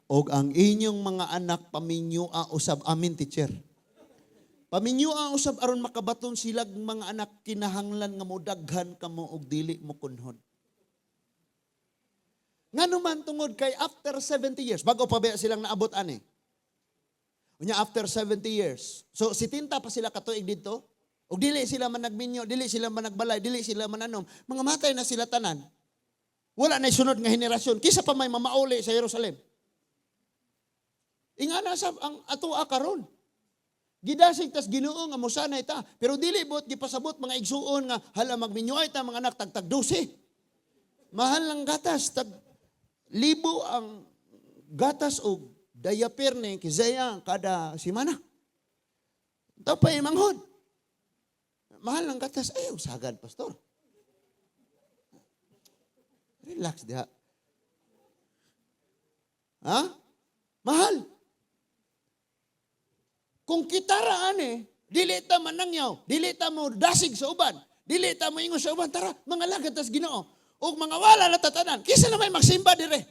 og ang inyong mga anak paminyo usab. Amin, teacher. Paminyo usab aron makabaton silag mga anak kinahanglan nga modaghan kamo og dili mo kunhon. Ngano man tungod kay after 70 years, bago pa ba silang naabot ani? Unya after 70 years. So 70 pa sila katuig dito. Og dili sila man nagminyo, dili sila man nagbalay, dili sila man anom. Mga matay na sila tanan. Wala na sunod nga henerasyon. Kisa pa may mamauli sa Jerusalem. Ingana sa ang ato karon. Gidasig tas Ginoo nga mosanay ta, pero dili bot gipasabot mga igsuon nga hala magminyoay ta mga anak tagtag 12. Mahal lang gatas tag libo ang gatas og diaper ni Kizaya kada semana. Tapay manghod. Mahal lang gatas. Ayaw, sagad, pastor. Relax diha. Ha? Mahal. Kung kitaraan dili ta manangyaw, dili ta mo dasig sa uban, dili ta mo ingon sa uban, tara, mga lagad tas Ginoo. O mga wala na tatanan, kisa na may magsimba dire.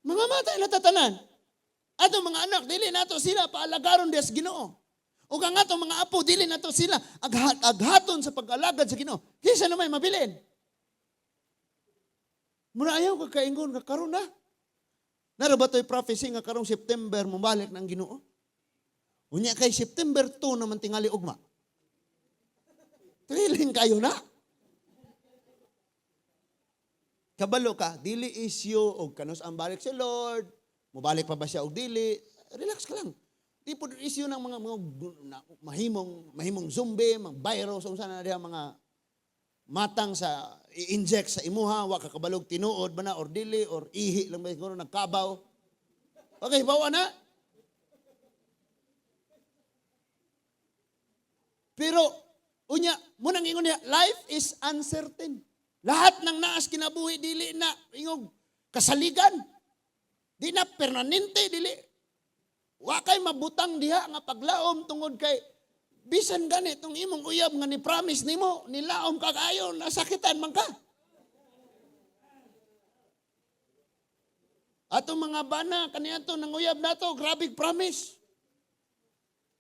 Mga matay na tatanan. Ato mga anak, dili nato sila paalagaron des Ginoo. O ang atong mga apo, dili na to sila aghaton sa pag-alagad sa Ginoo. Kisa na may mabilin. Muna ayaw ka kaingon nga karon na. Nara ba to'y prophecy nga karong September mabalik ng Ginoo? Unya kay September 2 naman tingali ugma. Thrilling kayo na. Kabalo ka, dili issue og kanus ang balik si Lord. Mubalik pa ba siya og dili? Relax ka lang. Di po issue ng mga mahimong zombie, mga virus, kung saan na diha mga matang sa i-inject sa imuha, wa kakabalog tinuod ba na, or dili, or ihi lang ba siguro nagkabaw. Okay, bawa na. Pero, unya, munang ingon niya, life is uncertain. Lahat ng naas kinabuhi, dili na, ingog, kasaligan. Di na permanente, dili. Wa kay mabutang diha nga paglaom tungod kay bisan gani tong imong uyab nga ni promise nimo nilaom ka kayo nasakitan man ka. Atong mga bana kaniadto nang uyab nato grabe promise.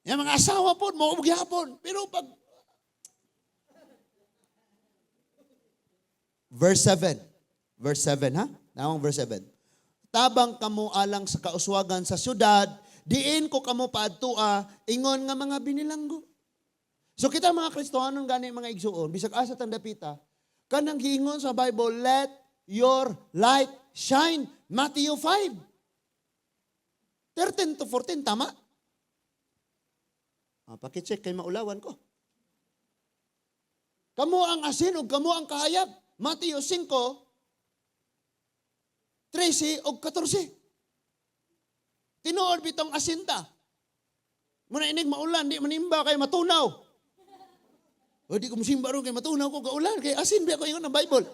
Yang mga asawa pod mo gyapon pero pag verse 7 ha? Nawang verse 7. Tabang kamo alang sa kauswagan sa syudad, diin ko kamo paadtua, ingon nga mga binilanggo. So kita mga Kristohanon gani mga igsuon, bisag asa tang dapita, kanang giingon sa Bible, let your light shine. Matthew 5. 13 to 14, tama? Pakicheck kay maulawan ko. Kamo ang asin o kamo ang kahayag. Matthew 5, 13 o 14. Tinuod bitong asinta. Muna inig maulan, di manimba kay matunaw. O di ko musimba ron kay matunaw ko kaulan, kay asin biya ko ingon ng Bible.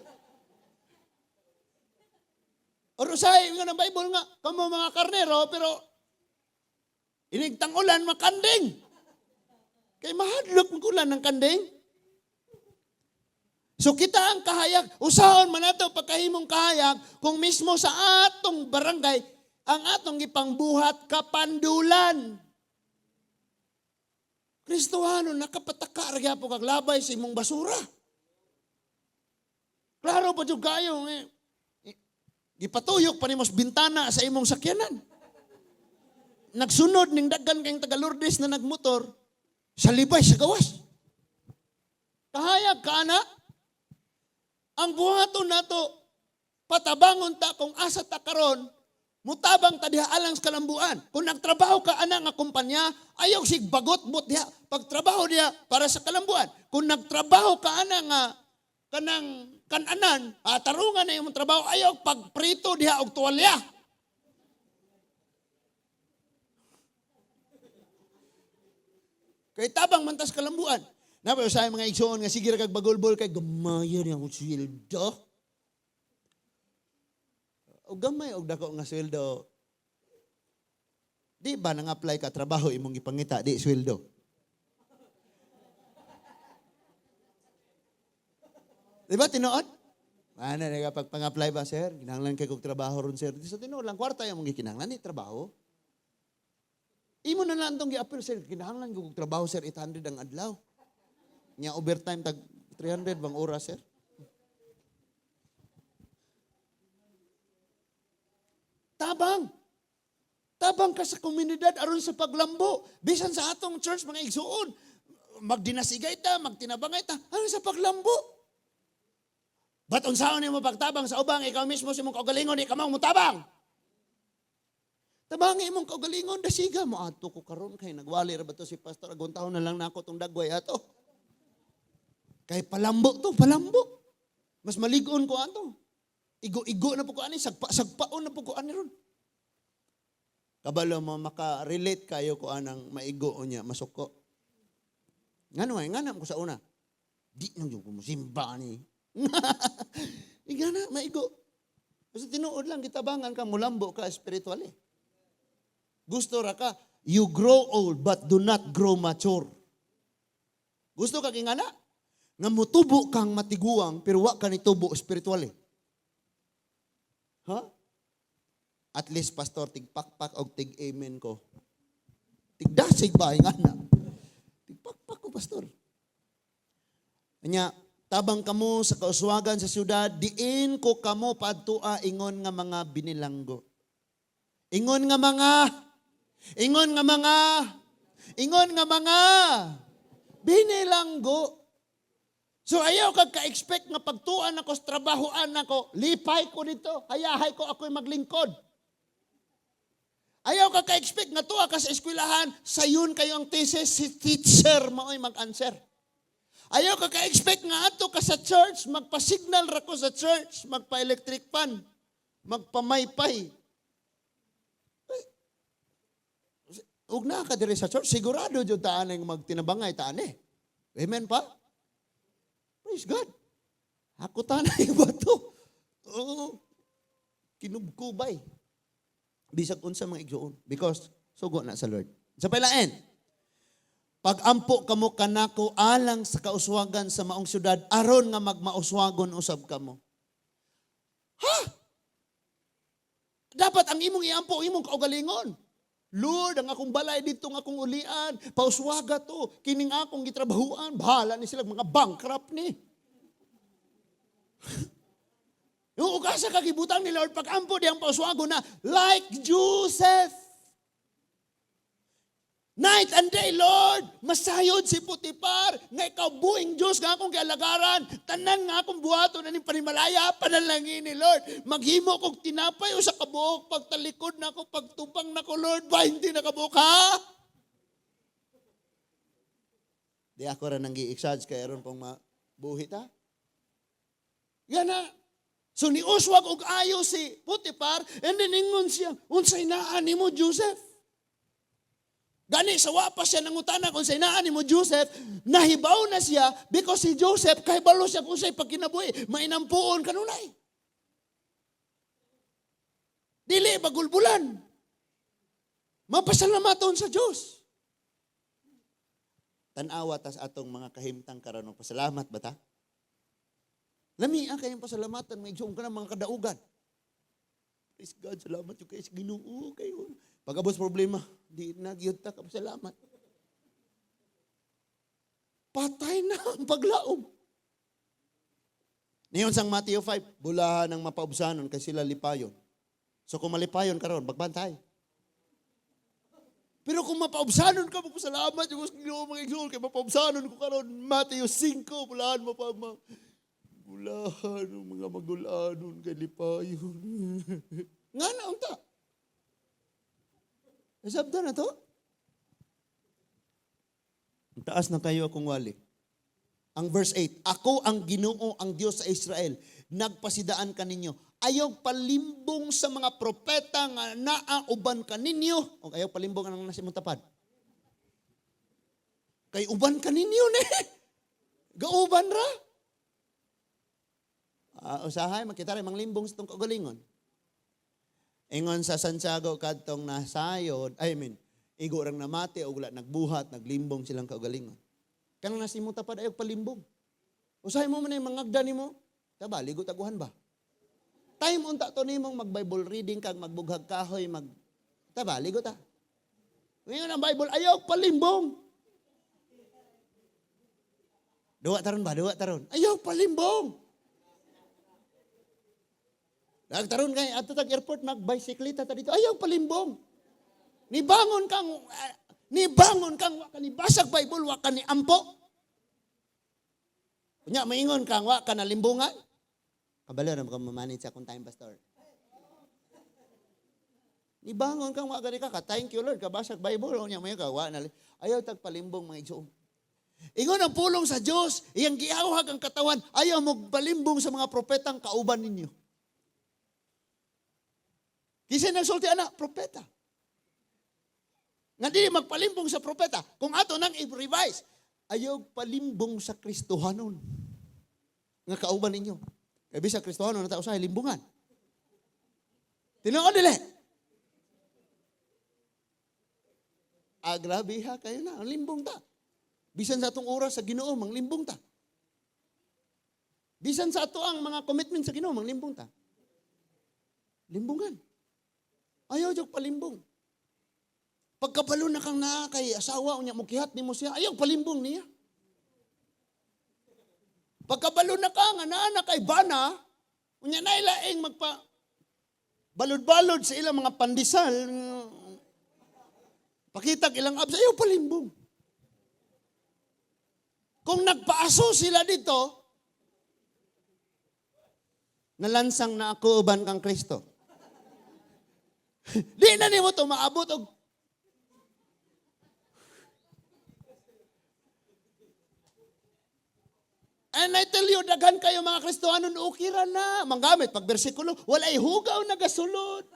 O rusay ingon ng Bible nga, kamo mga karnero, pero inig tang ulan, makanding. Kay mahadlok ng ulan ng kanding. So kita ang kahayag, usahon man nato pagkahimong kahayag, kung mismo sa atong barangay, ang atong ipangbuhat kapandulan. Kristohano, nakapataka ragya po kaglabay sa imong basura. Klaro pa dyan kayo, gipatuyok pa nimos bintana sa imong sakyanan. Nagsunod ning daggan kayong taga-Lourdes na nagmotor, sa libay, sa gawas. Kahayag ka na, ang buhaton nato, patabangon ta kung asa ta karon, mutabang ta diha alang sa kalambuan. Kung nagtrabaho ka ana nga kumpanya, ayaw sig bagot-bot diha. Pagtrabaho diha para sa kalambuan. Kung nagtrabaho ka ana nga kanang kananan, tarungan na yung trabaho, ayaw pagprito diha og tuwalya. Kay tabang mantas kalambuan. Napayo sa mga igsoon nga sige ra kag bagol-bol kay gamay ni ang sweldo. O gamay og dako nga sweldo. Di ba nang apply ka trabaho imong ipangita di sweldo? Di ba tinuod? Ano na kapag pang-apply ba, sir? Kinahanglan kay kog trabaho ron, sir. Di sa tinuod lang kwarta yung mong kinahanglan ni trabaho. Imo na lang itong gi-appeal, sir. Kinahanglan kog trabaho, sir. 800 ang adlaw. Nya overtime tag 300 bang oras, sir? Tabang. Tabang ka sa komunidad aron sa paglambo. Bisan sa atong church, mga igsuon. Magdinasigay ta, magtinabangay ta. Aron sa paglambo. Ba't unsaon ni mo pagtabang sa ubang, ikaw mismo si mong kaugalingon, ikaw mong mutabang. Tabangi mong kaugalingon, dasiga mo ato ko karon kay nagwali ra ba to si pastor, aguntahon na lang nako tong dagway ato. Kay palambo to, palambo. Mas maligon ko ato. Igo-igo na po ko ani, sagpaon na po ko ani ron. Kabalo mo maka-relate kayo ko anang maigo niya, masuko. Ngano ko sa una. Di nang yung musimba ni. Igana, maigo. Kasi tinuod lang, kitabangan ka, mulambo ka spiritual eh. Gusto ra ka, you grow old but do not grow mature. Gusto ka kingana? Nga mutubo kang matiguang pero wa ka nitubo spiritual eh. Ha? At least, pastor, tigpakpak o tig-amen ko. Tigdasig ba, ingana? Tigpakpak ko, pastor. Kanya, tabang kamo sa kauswagan sa syudad, diin ko kamo padtua ingon nga mga binilanggo. Ingon nga mga binilanggo. So ayaw kag ka-expect nga pagtuan ako sa trabahoan ako, lipay ko dito, hayahay ko ako'y maglingkod. Ayaw ka-expect nga tuwa ka sa eskwelahan, sayon kayo ang thesis, si teacher mao'y mag-answer. Ayaw ka-expect nga ato ka sa church, magpa-signal ra ko sa church, magpa-electric fan, magpa-maypay. Ug na ka diri sa church, sigurado jud taan ang magtinabangay taan eh. Amen pa? Praise God. Ako tanay ba to? Oo. Kinubkubay. Bisag unsa mga igsoon because sugo na sa Lord. Sa palaen. Pag-ampo kamo kanako alang sa kauswagan sa maong syudad aron nga magmauswagon usab kamo. Ha? Dapat ang imong iampo imong kaugalingon. Lord, ang akong balay dito nga akong ulian, pauswaga to, kining akong gitrabahuan, bahala ni sila mga bankrupt ni. Yung ugasa kakibutang ni Lord, pag-ampo diyang pauswago na, like Joseph. Night and day, Lord, masayod si Putipar, nga ikaw buing Diyos nga akong kialagaran, tanan nga akong buhato na ni panimalaya, panalangin ni Lord, maghimo kong tinapay o sa kabuok, pagtalikod na ako, pagtupang na ko, Lord, ba hindi na kabuok, ha? Di ako rin nang gi-exage, kaya rin pong mabuhit, ha? Yan na. So ni Uswag og ayo si Putipar, and then ingon siya, unsay naan ni mo, Joseph? Gani sa wapa siya nangutana kung sa inaan ni mo Joseph, nahibaw na siya because si Joseph kahibalo siya kung sa'y pagkinabuhi, mainampuon kanunay. Dili bagulbulan. Mapasalamaton sa Diyos. Tanawa tas atong mga kahimtang karon pasalamat ba ta? Lami ang kayong pasalamatan, may igsoon ka ng mga kadaugan. Praise God, salamat yung kayo sa Ginoo kayo. Pagkabos problema, di na giyod ta kapasalamat. Patay na ang paglaom. Niyon sang Matthew 5, bulahan ng mapaubsanon kay sila lipayon. So kung malipayon ka ron, magbantay. Pero kung mapaubsanon ka, magpasalamat yung Ginoo mga igsoon, kay mapaubsanon ko karon Matthew 5, bulahan mo pa Ulahan ng mga magulanon kay lipayon. Nga na unta. Sabda na to? Ang taas na kayo akong wali. Ang verse 8, ako ang Ginoo, ang Diyos sa Israel. Nagpasidaan ka ninyo. Ayaw palimbong sa mga propeta nga naauban ka ninyo. O ayaw palimbong ang nasimong tapad. Kay uban ka ninyo ne. Gauban ra. Usahay, makita rin, manglimbong sa itong kagalingon. Ingon sa Santiago kadtong nasayod, igo rang namati o wala nagbuhat, naglimbong silang kagalingon. Kang nasimong tapad ayaw palimbong. Usahay mo man yung mangagda ni mo. Taba, ligo taguhan ba? Time unta to nimong mag-Bible reading kag magbughag kahoy, taba, ligo ta. Ngayon ang Bible, ayaw palimbong. Duwa taron ba? Duwa taron. Ayaw palimbong. Nagtaron kay ato tag airport mag-bicycleta ta dito. Ayaw palimbong. Nibangon kang wa ka ni basag Bible, wa ka ni ampo. Kunya maingon kang wa ka na limbungan. Kabalo na ka mamanage sa akong time pastor. Nibangon kang wa ka ni ka, thank you Lord, kabasag Bible unya may ka wa na. Ayaw tag palimbong mga igsoon. Ingon ang pulong sa Dios, iyang giawhag ang katawan, ayaw mo palimbong sa mga propetang kauban ninyo. Kasi nagsulti anak, propeta. Nga di magpalimbong sa propeta. Kung ato nang i-revise, ayaw palimbong sa Kristohanon. Nga kauban ninyo. Kaya bisa Kristohanon na tao sa limbungan. Tinuod dili. Grabe ha, kayo na, limbong ta. Bisan sa atong oras sa Ginoo, manglimbong ta. Bisan sa ato ang mga commitment sa Ginoo, manglimbong ta. Limbungan. Ayaw jog palimbong. Pagkabalo na kang na kay asawa unya mo kihat nimo siya, ayaw palimbong niya. Pagkabalo na ka nga naa kay bana, unya nailaing magpa balod-balod sa ilang mga pandesal. Pakitag ilang abs, ayaw palimbong. Kung nagpaaso sila dito, nalansang na ako uban kang Kristo. Di na nimo to maabot og and I tell you, daghan kayo mga Kristohanon, ukira na. Manggamit, pag bersikulo, walay hugaw na gasulod.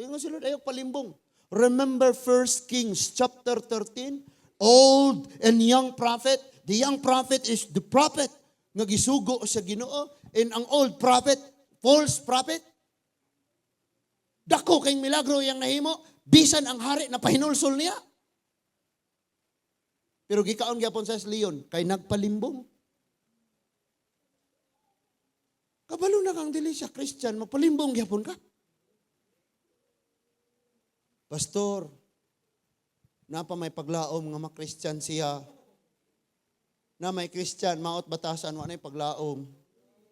Yung sulod, ayaw palimbong. Remember 1 Kings chapter 13? Old and young prophet. The young prophet is the prophet nga gisugo sa Ginoo. And ang old prophet, false prophet. Dako kayong milagro yang nahimo, bisan ang hari na pahinulsol niya. Pero gikaon gyapon sa Leon, kay nagpalimbong. Kabalo na kang dili siya Christian, magpalimbong gyapon ka. Pastor, napa may paglaom nga ma-Christian siya. Na may Christian, maot batasan, wala na paglaom.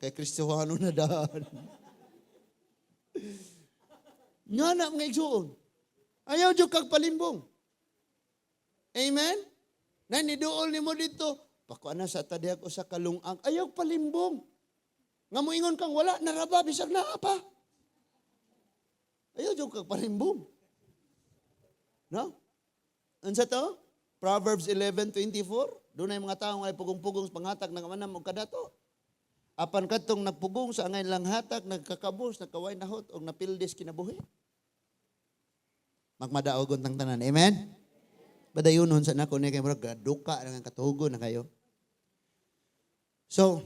Kay Kristohano na daan. Nga na mga igsuon. Ayaw dyan kag palimbong. Amen? Na niduol ni mo dito, pakuan na sa tadiak o sa kalungag, ayaw palimbong. Nga mo ingon kang wala, naraba, bisag na pa. Ayaw dyan kag palimbong. No? Ano sa to? Proverbs 11:24. Doon ay mga tao nga pugong-pugong panghatag ng manam o kadato. Apan katong nagpugong sa angay lang hatag, nagkakabos, nagkaway nahot, o napildis kinabuhi. Magmadaogon tang tanan. Amen? Badayunon sa nako ni kayo, duka ng katuhugon na kayo. So,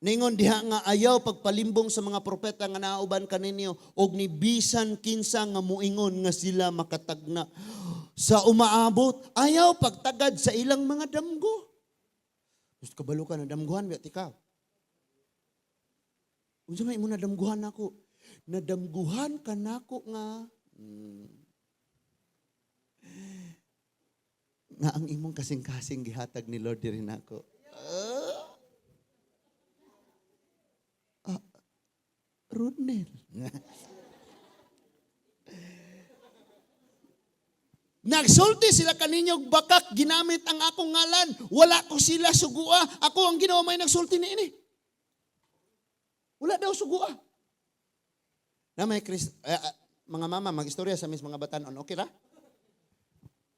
ningon diha nga ayaw pagpalimbong sa mga propeta nga nauban kaninyo, og ni bisan kinsa nga muingon nga sila makatagna sa umaabot, ayaw pagtagad sa ilang mga damgo. Gusto kabalo ka na damguhan, biya tikaw. Unsa may mo nadamguhan nako? Nadamguhan ka nako nga nga ang imong kasing-kasing gihatag ni Lord diri nako. Rodnel. Nagsulti sila kaninyong bakak, ginamit ang akong ngalan, wala ko sila sugua, ako ang Ginoo may nagsulti ni ini. Wala daw sugua. Na may mga mama, mag-istorya sa mis mga batanon, okay ra?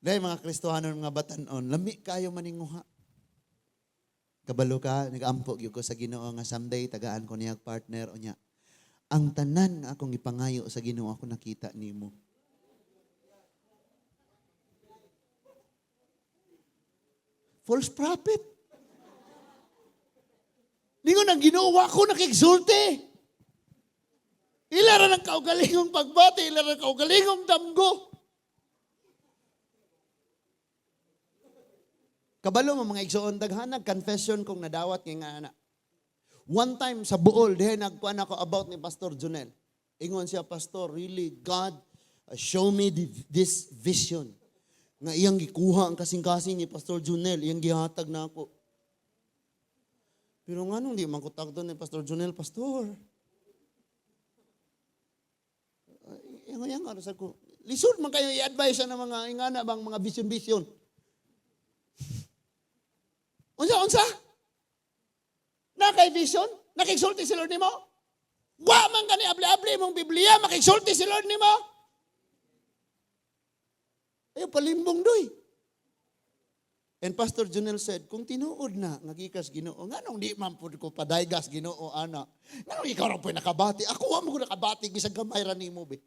Dahil mga Kristohanon, mga batanon, lami kayo maninguha. Kabalo ka, nag-ampo ko sa Ginoo nga someday tagaan ko niya partner o niya. Ang tanan nga akong ipangayo sa Ginoo ako nakita nimo. False prophet. Ningon ang ginawa ko, nakigsulti. Ilara ng kaugalingong pagbati, ilara ng kaugalingong damgo. Kabalo mo mga igsoon, daghanag confession kong nadawat nga anak. One time sa Bohol, dihay nagkuhan ako about ni Pastor Junel. Ingon siya, Pastor, really, God, show me this vision. Nga iyang gikuha ang kasing-kasing ni Pastor Junel, iyang gihatag na ako. Pero nga nung di man ko tagdo ni Pastor Junel, Pastor. Yang ano sa ko, lisod man kayo i-advise na mga ingana bang mga vision-vision. Unsa? Nakay vision? Nakigsulti si Lord nimo? Wa man gani abli-abli mong Biblia, makigsulti si Lord nimo? Ayaw palimbong doy. And Pastor Junel said, kung tinuod na, nagikas Ginoo, nganong di man po ko padaygas Ginoo, ana. Nganong ikaw rin po nakabati? Ako mo ko nakabati, bisag gamay ra nimo be.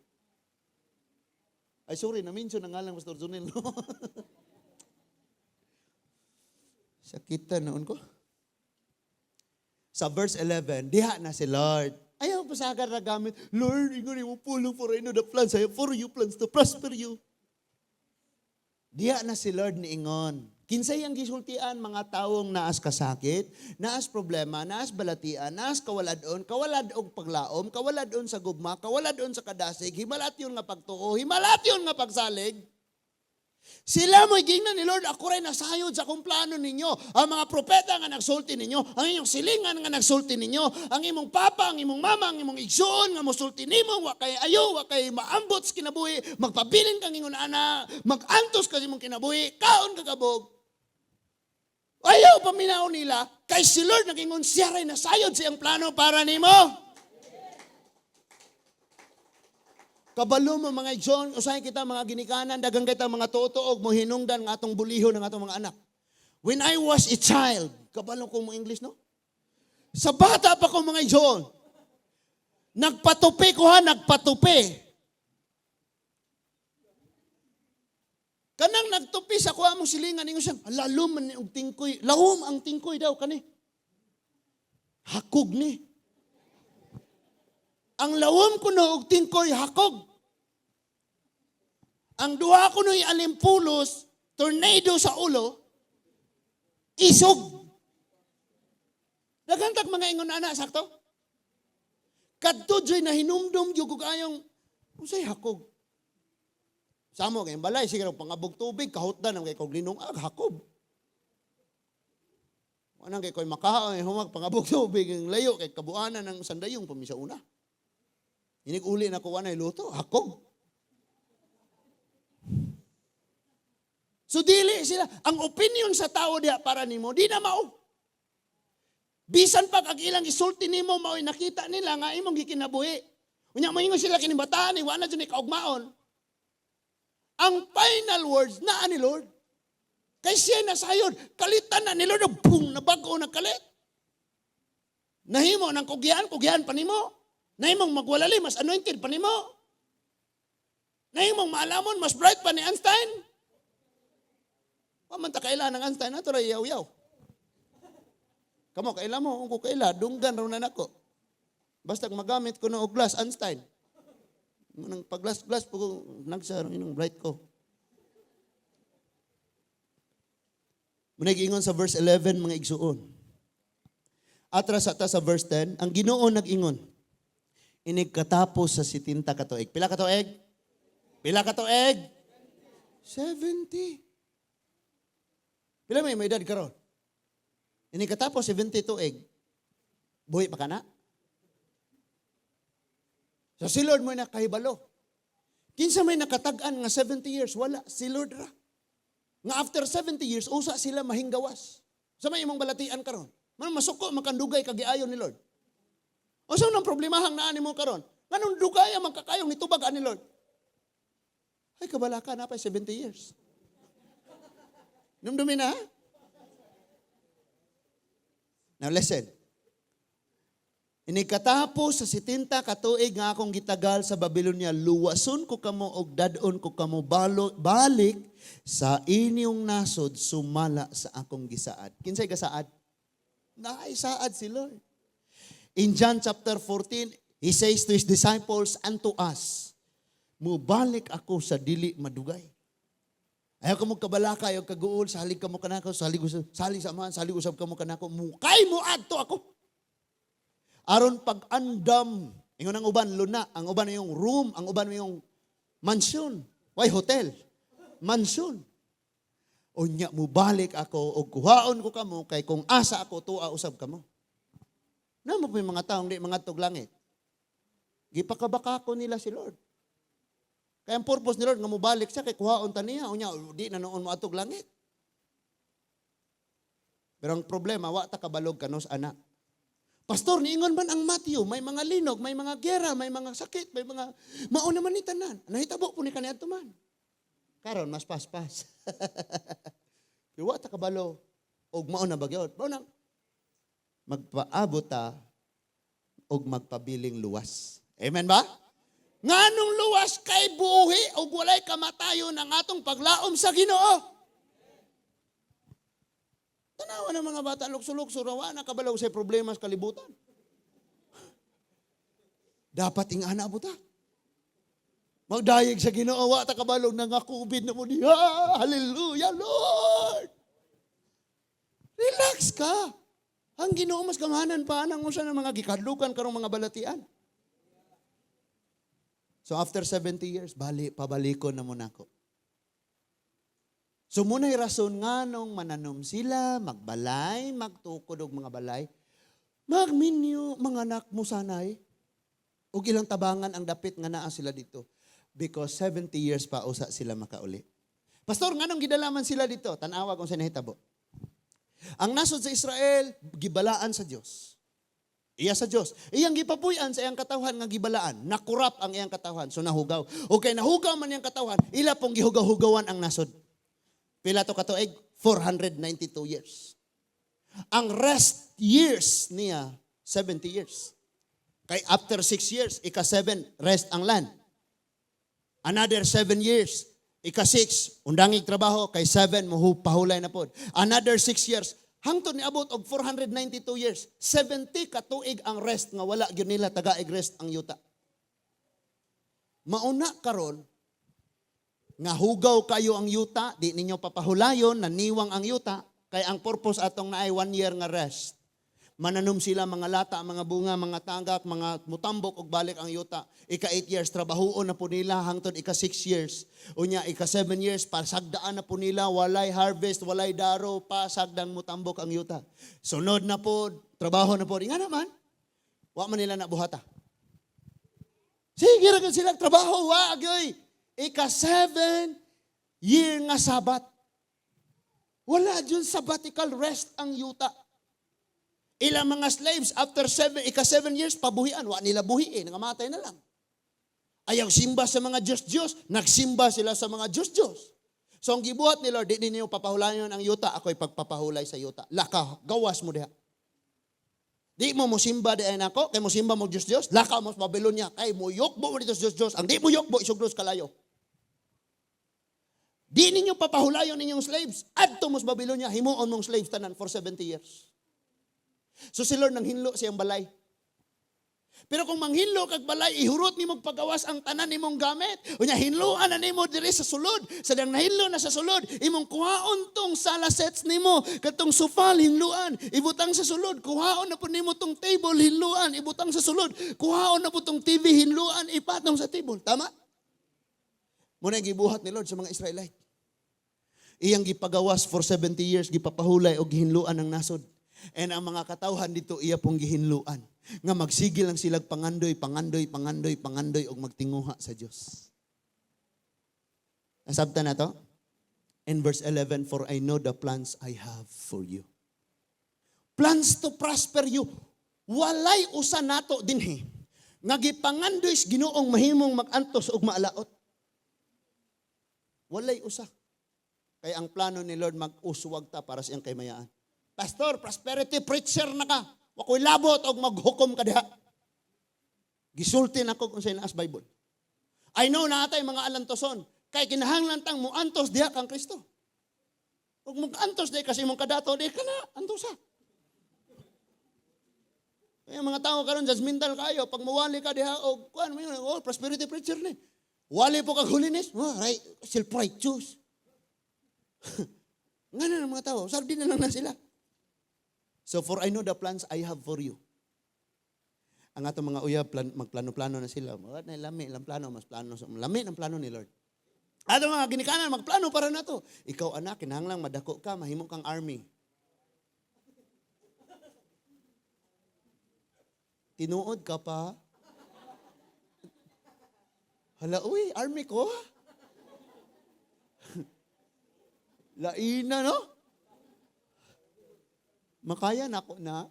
Ay sorry, na-mention na nga lang Pastor Junel. Sakitan noon ko. Sa verse 11, diha na si Lord. Ayaw pasagar na gamit, Lord, ingon mo pulong for I know the plans I have for you, plans to prosper you. Diha na si Lord ni ingon. Kinsay ang gisultian mga taong naas kasakit, naas problema, naas balatian, naas kawaladon, kawalad og paglaom, kawaladon sa gugma, kawaladon sa kadasig, himalat yun nga pagtuo, himalat yun nga pagsalig. Sila mo'y gingnan ni Lord, ako rin nasayod sa kung plano ninyo. Ang mga propeta nga nagsulti ninyo, ang inyong silingan nga nagsulti ninyo, ang imong papa, ang imong mama, ang imong igsoon nga musulti nimo, wa kay ayo, wa kay maambot sa kinabuhi, magpabilin kang ingon ana, magantos ka imong kinabuhi, kaon kagabog. Ayaw paminaw nila, kay si Lord nagingon siya rin nasayod siyang plano para nimo. Kabalo mo mga igsoon, usahay kita mga ginikanan, dagang kita mga tutuog mo hinungdan ng atong buliho ng atong mga anak. When I was a child, kabalo ko mo English, no? Sa bata pa ko mga igsoon, nagpatupi ko nagpatupi. Kanang nagtupi sa kuha mong silingan, ingo siya, lalom man ang tingkoy, lahom ang tingkoy daw, kani. Hakog ni. Ang lawom ko no og tingkoy hakog. Ang duha ko no'y alimpulos, tornado sa ulo, isog. Nagantag mga ingon ana, sakto? Kadto dyo'y na hinumdum yung kayong, usay hakog. Samo kayong balay, sige pangabog tubig, kahutdan ang kay kong linong hakob. Anang kay ko'y makahaon, humag pangabog tubig, ang layo, kay kabuanan ng sandayong pamisa una. Inig-uli na kuha na iluto, hakog. So dili sila, ang opinion sa tao diha para nimo, di na mao. Bisan pag ang ilang isulti nimo, mao'y nakita nila nga imong gikinabuhi. Unya moingon sila kinibataan, wa na dyan ikaugmaon. Ang final words na ni Lord, kay siya nasayod, kalitan na ni Lord, boom, nabago na kalit. Nahimo ng kugyan pa nimo. Nahimong magwalali, mas anointed pa nimo. Nahimong maalamon, mas bright pa ni Einstein. Pamanta kaila ng Einstein, ato rin yaw-yaw. Kamo, kaila mo, kung kaila, dunggan rin na nako. Basta magamit ko ng glass, Einstein. Nang pag-glass po, nagsaro yung bright ko. Munag-ingon sa verse 11, mga igsuon. Atras ata sa verse 10, ang Ginoo nag-ingon, inig katapos sa 70 katuig. Pila katuig? Pila katuig? 70. Pila may edad karon? Inig katapos 70 tuig. Buhi pa ka na? So si Lord mo na kahibalo. Kinsa may nakatag-an nga 70 years, wala, si Lord ra. Nga after 70 years, usa sila mahinggawas. Sa may imong balatian karon. Masuko, makandugay kagiayon ni Lord. O saan ang problemahang naan mo karon? Ganun dugay ang magkakayong nitubag ni Lord. Ay, kabala ka na pa 70 years. Numdumi na, ha? Now listen. Inikatapos sa 70 katuig nga akong gitagal sa Babylonia, luwason ko kamo og dadon ko kamo balik sa inyong nasod sumala sa akong gisaad. Kinsay gasaad? Naisaad si Lord. In John chapter 14, He says to His disciples and to us, mubalik ako sa dili madugay. Ayaw ka mo kabalaka, ayaw kaguol, salig ka mo kanako, salig sa amahan, salig usab ka mo kanako, mukay mo adto ako. Aron pag-andam, ingon ang uban, luna, ang uban yung room, ang uban yung mansion. Why hotel? Mansion. Unya mo balik ako, o kuhaon ko kamo, kay kung asa ako, tuwa usab kamo. Namo po yung mga taong di mga tug langit. Gipakabaka ko nila si Lord. Kaya ang purpose ni Lord, nga mo balik siya, kay kuhaon ta niya, unya, di na noon mo atog langit. Pero ang problema, wa ta kabalog kanos anak. Pastor, niingon man ang Matthew, may mga linog, may mga gera, may mga sakit, may mga mauna man ni tanan. Nahitabo po ni kaniadto man. Karon mas paspas. Pero wa ta kabalo og mauna bagyod. Mao nang magpaabot ta og magpabiling luwas. Amen ba? Nganong luwas kay buhi og walay kamatayon ang atong paglaom sa Ginoo. Tanawa ng mga bata, lukso-lukso, rawa na kabalaw sa problema sa kalibutan. Dapat ingana buta. Magdayeg sa Ginoo, wa ta kabalog nangakubid na mo diha. Hallelujah, Lord! Relax ka. Ang Ginoo mas gamanan pa nang usa ng mga gikadlukan karong mga balatian. So after 70 years, pabalikon na mo nako. So muna'y rason nga nung mananom sila, magbalay, magtukod og mga balay, magminyo mga anak mo sanay, o ilang tabangan ang dapit nga naa sila dito. Because 70 years pa usa sila makauli. Pastor, nga nung gidalaman sila dito, tanawa kung sa nahitabo. Ang nasod sa Israel, gibalaan sa Diyos. Iya sa Diyos. Iyang gipapuyan sa iyang katawhan nga gibalaan. Nakurap ang iyang katawhan, so nahugaw. Okay, nahugaw man iyang katawhan, ila pong gihugaw-hugawan ang nasod. Pila to katuig? 492 years. Ang rest years niya, 70 years. Kay after 6 years, ika-7, rest ang land. Another 7 years, ika-6, undangig trabaho, kay 7, pahulay na po. Another 6 years, hangtod ni abot og 492 years, 70 katuig ang rest nga wala gyud nila tagaig rest ang yuta. Mauna karon nga hugaw kayo ang yuta, di ninyo papahulayon, naniwang ang yuta, kay ang purpose atong naay 1 year nga rest. Mananom sila mga lata, mga bunga, mga tagak, mga mutambok og balik ang yuta. Ika 8 years, trabahoon na po nila hangtod ika 6 years. Unya, ika 7 years, pasagdaan na po nila, walay harvest, walay daro, pasagdang mutambok ang yuta. Sunod na po, trabaho na po. Nga naman, wa man nila nabuhata. Sige, ragan sila trabaho, wa, agyoy. Ika 7 year nga sabat. Wala dyan sabbatical rest ang yuta. Ilang mga slaves after ika 7 years pabuhian, wa nila buhiin, nangamatay na lang. Ayaw simba sa mga Diyos-Diyos, nagsimba sila sa mga Diyos-Diyos. So ang gibuhat ni Lord, di ninyo papahulayon ang yuta, ako'y pagpapahulay sa yuta. Laka, gawas mo diha. Di mo simba di ay nako, kay mo simba mo Diyos-Diyos, laka mo sa Babylonia, kay mo yukbo mo dito sa Diyos-Diyos, ang di mo yukbo, isuglos kalayo. Di ninyo papahulayon ninyong slaves. Adto mo sa Babylonia, himuon mong slaves tanan for 70 years. So si Lord nang hinlo siyang balay. Pero kung manghinlo kag balay, ihurot nimo pagawas ang tanan nimong gamit. Unya hinloan na nimo diri sa sulod. Sadang nahinlo na sa sulod, imong kuhaon tong sala sets nimo, katong sofa hinluan, ibutang sa sulod. Kuhaon na po nimo tong table hinluan, ibutang sa sulod. Kuhaon na po tong TV hinluan, ipatong sa table. Tama? Muna gibuhat ni Lord sa mga Israelite. Iyang gipagawas for 70 years, gipapahulay o gihinluan ng nasod. And ang mga katawhan dito, iya pong gihinluan. Nga magsigil lang silang pangandoy, pangandoy, pangandoy, pangandoy, o magtinguha sa Diyos. Nasabta na to? In verse 11, for I know the plans I have for you. Plans to prosper you. Walay usa nato dinhi. Nga gipangandoy Ginoong mahimong magantos ug maalaot. Walay usa. Kaya ang plano ni Lord mag-uswag ta para sa iyang kaymayaan. Pastor, prosperity preacher na ka. Wakoy labot og maghukom ka diha. Gisulti na ko kung sa inaas Bible. I know na atay mga alantoson. Kay kinahanglan tang mo antos diha kang Kristo. Ug mo antos diha kasi mong kadato di ka na antosa. Kaya mga tao karon judgmental kayo pag mawali ka diha og kuan mo yun, prosperity preacher ni. Wali po kag holiness, right, self-righteous. Ngano na mga tao, sardi na lang na sila. So for I know the plans I have for you. Ang atong mga uyab magplano-plano na sila. Mga lami lang plano, mas plano, lami ang plano ni Lord. Ato mga ginikanan, magplano para na to. Ikaw anak, kinahanglang madako ka, mahimo kang army. Tinuod ka pa. Hala, uy, army ko? Laina, no? Makaya na ako na.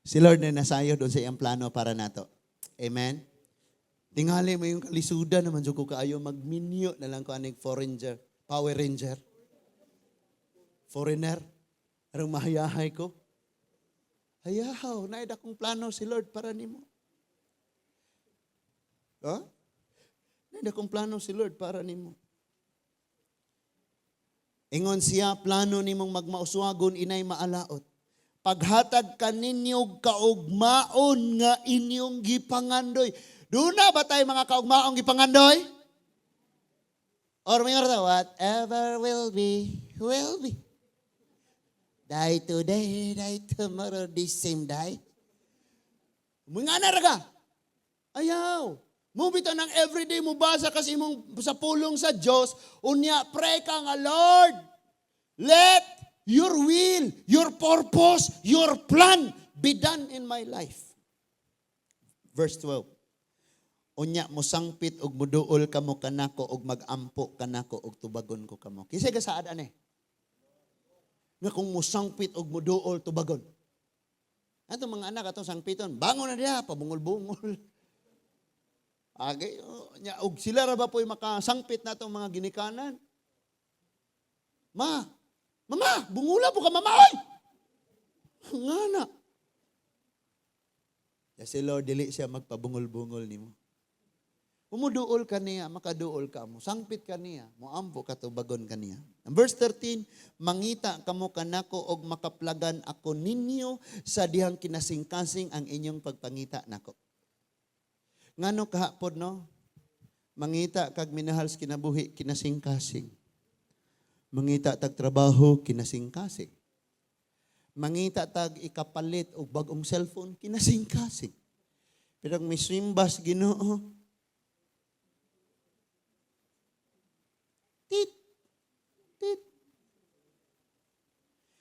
Si Lord na nasayo doon sa iyang plano para nato. Amen? Tingali mo yung kalisudan naman ko kaayo magminyo na lang ko aning foreigner, Power Ranger. Foreigner. Arang mahayahay ko. Hayahaw, naida kong plano si Lord para nimo. Ha? Naida kong plano si Lord para nimo. Ingon siya, plano nimong magmauswagon inay maalaot. Paghatag kaninyo kaugmaon nga inyong gipangandoy. Doon na ba tayo mga kaugmaong gipangandoy? Or may nga whatever will be, will be. Die today, die tomorrow, this same die. Mga naraga. Ayaw. Mubito ng everyday mo basa kasi mong sa pulong sa Diyos, unya, pray ka nga, Lord, let your will, your purpose, your plan be done in my life. Verse 12. Unya mo sangpit og muduol kamo kanako og magampo kanako og tubagon ko kamo. Kisay ka saad ani? Nga kung mo sangpit og muduol tubagon. Ato mga anak atong sangpiton, bangon na diha pabungol-bungol. Agi nya og sila ra ba po'y makasangpit natong mga ginikanan? Mama, bungula po ka, mama, oy! Nga na. Si Lord, dili siya magpabungol-bungol ni mo. Umuduol ka niya, makaduol ka mo. Sangpit ka niya, muampo ka tubagon ka niya. Verse 13, mangita kamo kanako og makaplagan ako ninyo sa dihang kinasingkasing ang inyong pagpangita nako. Ngano kahapon, no? Mangita kag minahal sa kinabuhi, kinasingkasing. Mangita tag trabaho, kinasingkasing. Mangita tag ikapalit o bagong cellphone, kinasingkasing. Pero may swimbas Ginoo. Tit.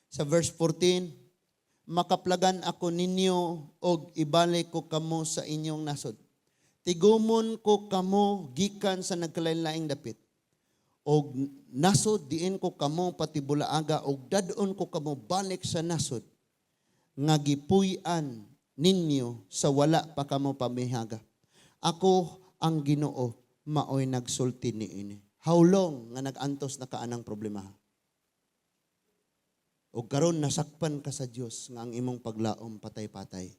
Sa verse 14, makaplagan ako ninyo og ibalik ko kamo sa inyong nasod. Tigumon ko kamo gikan sa nagkalain-laing dapit. Og nasod diin ko kamo pati bulaaga og dadon ko kamo balik sa nasod nga gipuy-an ninyo sa wala pa kamo pamihaga. Ako ang Ginoo maoy nagsulti niini. How long nga nagantos na kaanang problema? Og karon nasakpan ka sa Dios nga ang imong paglaom patay-patay.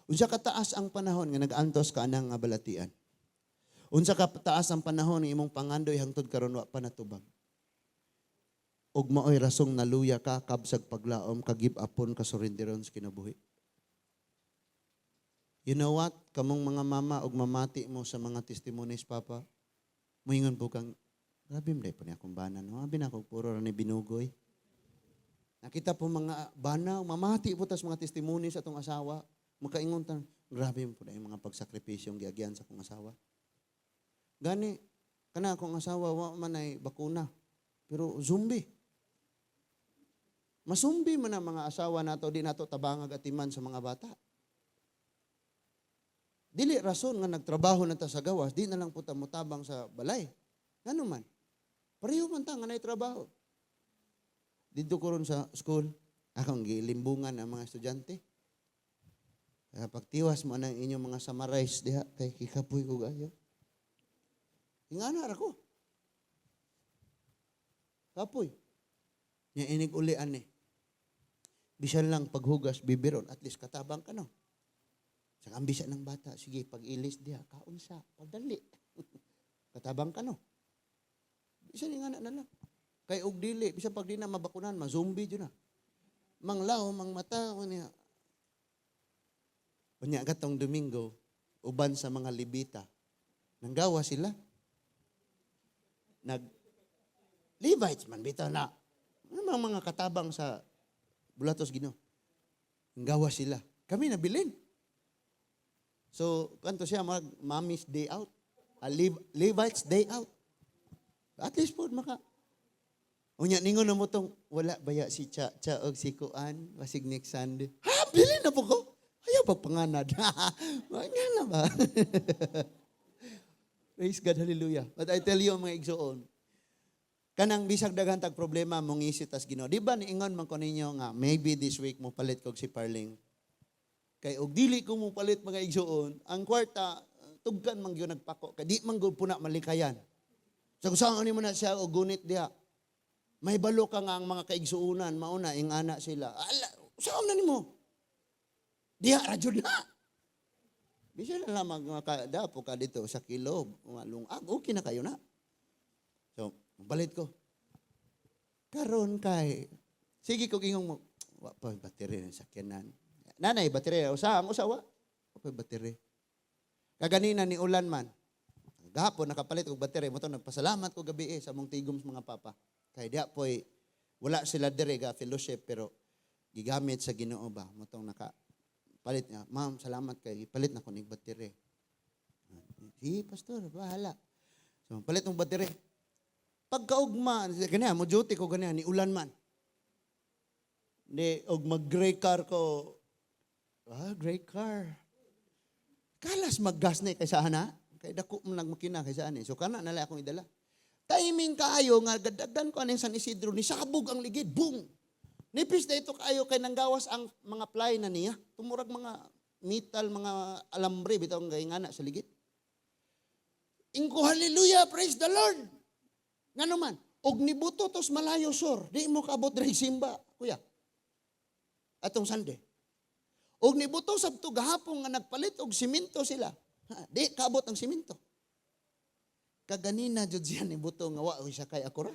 Unsa kataas ang panahon nga nagantos ka anang nga balatian? Unsa ka taas ang panahon ng imong pangandoy hangtod karon wa pa natubag. Og maoy rasong naluya ka kabsag paglaom kagib apon ka surrenderon sa kinabuhi. You know what? Kamong mga mama og mamati mo sa mga testimonies papa. Moingon po kang grabe mo po niya akong bana no. Abi na ko puro ra ni binugoy. Nakita po mga bana mamati po tas mga testimonies atong asawa. Makaingon tan grabe po na yung mga pagsakripisyong giagyan sa akong asawa. Gani, kana akong asawa, wa man ay bakuna. Pero zombie. Masumbi man ang mga asawa nato, di nato tabangag atiman sa mga bata. Dili rason nga nagtrabaho na ta sa gawas, di na lang puta mutabang sa balay. Ngano man? Pareho man ta nga nay trabaho. Dito ko ron sa school, akong gilimbungan ang mga estudyante. Pagtiwas mo ng inyong mga summarize diha, kay kikapoy ko gayo. Ingana ra ko. Kapoy. Nya inig uli ani. Bisan lang paghugas bibiron, at least katabang ka no. Sa ambisa ng bata, sige, pag-ilis diha, kaunsa, pagdali. Katabang ka no. Bisan ingana na lang. Kay og dili, bisan pag di na mabakunan, ma-zombie dyan na. Manglaw, mangmata, niya. Unya gatong Domingo, uban sa mga Libita, nanggawa sila. Levites man, bitaw na. Mga katabang sa Bulatos Ginoo. Nanggawa sila. Kami nabilin. So, kanto siya, Mommy's Day Out. Levites Day Out. At least po, unya, ningon na mo tong, wala baya si Cha og si Kuan, wasig next Sunday. Ha, bilin na po ko. Ayaw pagpanganad. Nga na ba? Praise God, hallelujah. But I tell you, mga igsoon, kanang bisag daghan tag problema mong isitas Ginoo. Di ba niingon man ko ninyo nga maybe this week mo palit kog si Parling. Kay og dili ko mo palit mga igsoon, ang kwarta tugkan man gyud nagpako. Kay di man gyud puna malikayan. So kung saan mo na siya og gunit diha. May balo ka nga ang mga kaigsuunan, mauna ing ana sila. Ala, saan na nimo? Diha ra jud na. Bisa na lang magkadapo ka dito sa Kilob, malungag, okay na kayo na. So, balit ko. Karon kay, sige ko gingong mo, wa pa battery ng sakyanan. Nanay, battery, usa, ang usawa. Wa pa battery. Kaganina ni ulan man. Gahapon nakapalit og battery mo to nagpasalamat ko gabi sa mong tigom sa mga papa. Kay diha poy wala sila dire ga fellowship pero gigamit sa Ginoo ba mo tong palit niya. Ma'am, salamat kay palit na ko ning battery. Si pastor, bahala. So palit ng battery. Pagkaugma, kanya, mo duty ko ganyan, ni ulan man. Di, og mag-gray car ko. Gray car. Kalas mag-gas na kaysa ana. Kay dako mo nagmakina kaysa ani. So kana nala akong idala. Timing kaayo nga gadagdan ko aning San Isidro, ni sabog ang ligid. Boom! Nipis na ito kaayo kay nanggawas ang mga ply na niya. Tumurag mga metal, mga alambre, bitaw ang gaingana sa ligid. Ingko, hallelujah, praise the Lord! Nga naman, og nibuto tos malayo sor, di mo kaabot diri simba, kuya. Atong Sunday. Og nibuto sabto gahapon nga nagpalit og simento sila. Di kaabot ang simento. Kaganina jud siya nibuto nga wa siya kay ako ra.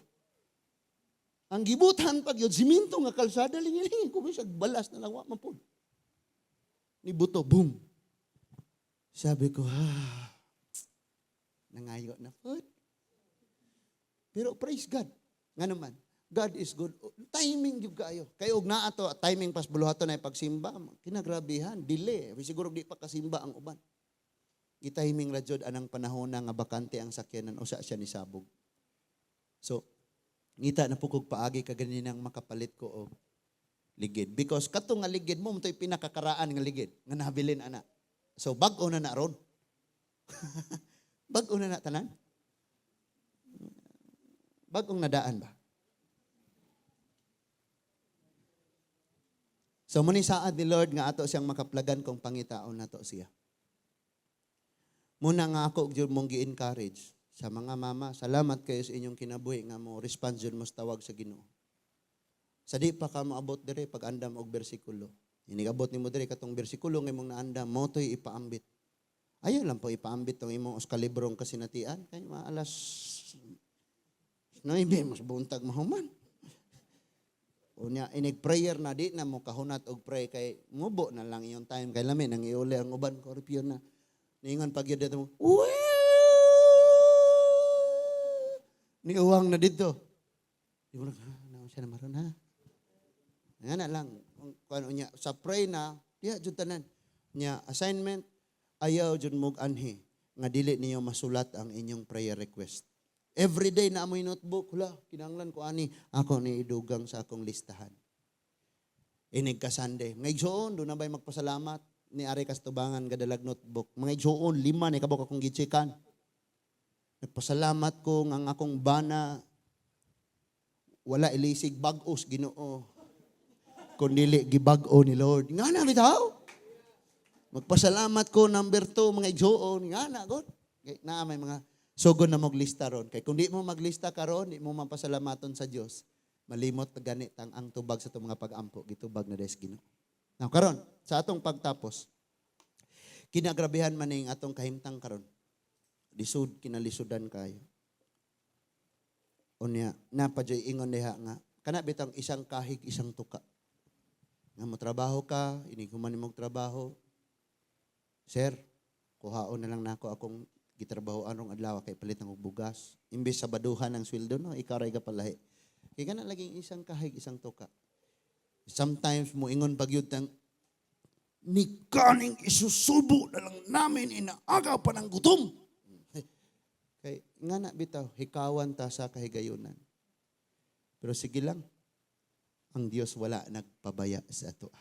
Ang gibutan pag yun simento nga kalsada lingi-lingi ko bisag balas na lang wa man pud. Nibuto, boom. Sabi ko, nangayo na pud. Pero praise God. Nga naman, God is good. Timing yung kayo. Kayo og naa to, timing pas buluhaton na pagsimba, kinagrabihan, delay. Siguro di pa kasimba ang uban. Gitiming ra jud anang panahon nga bakante ang sakyanan usa siya ni sabog. So, ngita na pukog paagi kaganinang makapalit ko og ligid. Because katong nga ligid mo, ito'y pinakakaraan nga ligid. Nga nabilin ana. So, bag-o na ron. Bag-o na tanan. Bagong nadaan ba? So, muni saad ni Lord nga ato siyang makaplagan kung pangitaon na to siya. Muna nga ako dyan mong gi-encourage sa mga mama, salamat kayo sa inyong kinabuhi nga mo, response dyan mo sa tawag sa Ginoo. Sa di pa ka maabot dire pag andam og bersikulo. Inigabot ni mo dire katong bersikulo nga imong naandam, mo to'y ipaambit. Ayaw lang po ipaambit tong imong oskalibrong kasinatian. Kaya maalas 9 mas buntag mahuman. Unya inig prayer na di na mo kahunat og pray kay mubo na lang yung time kay lamin nang iuli ang uban korupyon na. Ningon pag yun dito mo, ni uwang na dito. Di mo na siya na maron ha. Nga na lang. Kung unya, sa pray na, diya jud tanan. Nya assignment, ayaw jud mog anhi nga dili niyo masulat ang inyong prayer request. Every day na amoy notebook, hula, kinanglan ko ani, ako ni idugang sa akong listahan. Inig ka Sunday. Ngayon, doon na ba'y magpasalamat? ni Ari Kastubangan gadalag notebook. Mga igsuon, 5 ni kabok akong gichikan. Nagpasalamat ko nga ang akong bana wala ilisig bag-os Ginoo. Kundi gibag-o ni Lord. Nga na bitaw. Magpasalamat ko number 2 mga igsuon. Nga na god. Na may mga sugod na maglista ron. Kay kung di mo maglista karon, di mo mapasalamaton sa Dios. Malimot na ganit ang tubag sa itong mga pag-ampo. Gitubag na des Ginoo. Now karon, sa atong pagtapos, kinagrabihan man ning atong kahimtang karon. Lisod, kinalisudan kayo. Unya, napadyoy ingon diha nga, kana bitang isang kahig, isang tuka. Nga mo trabaho ka, iniguman mong trabaho. Sir, kuhaon na lang nako akong gitrabaho anong adlaw kay palit ng bugas. Imbes sa baduhan ng sweldo no, ikaw ray ka palahi. Kaya kana laging isang kahig, isang tuka. Sometimes mo ingon pagyud tang ni kaning isusubo na lang namin inaagaw pa ng gutom. Kay nga na bitaw, hikawan ta sa kahigayunan. Pero sige lang, ang Dios wala nagpabaya sa ato.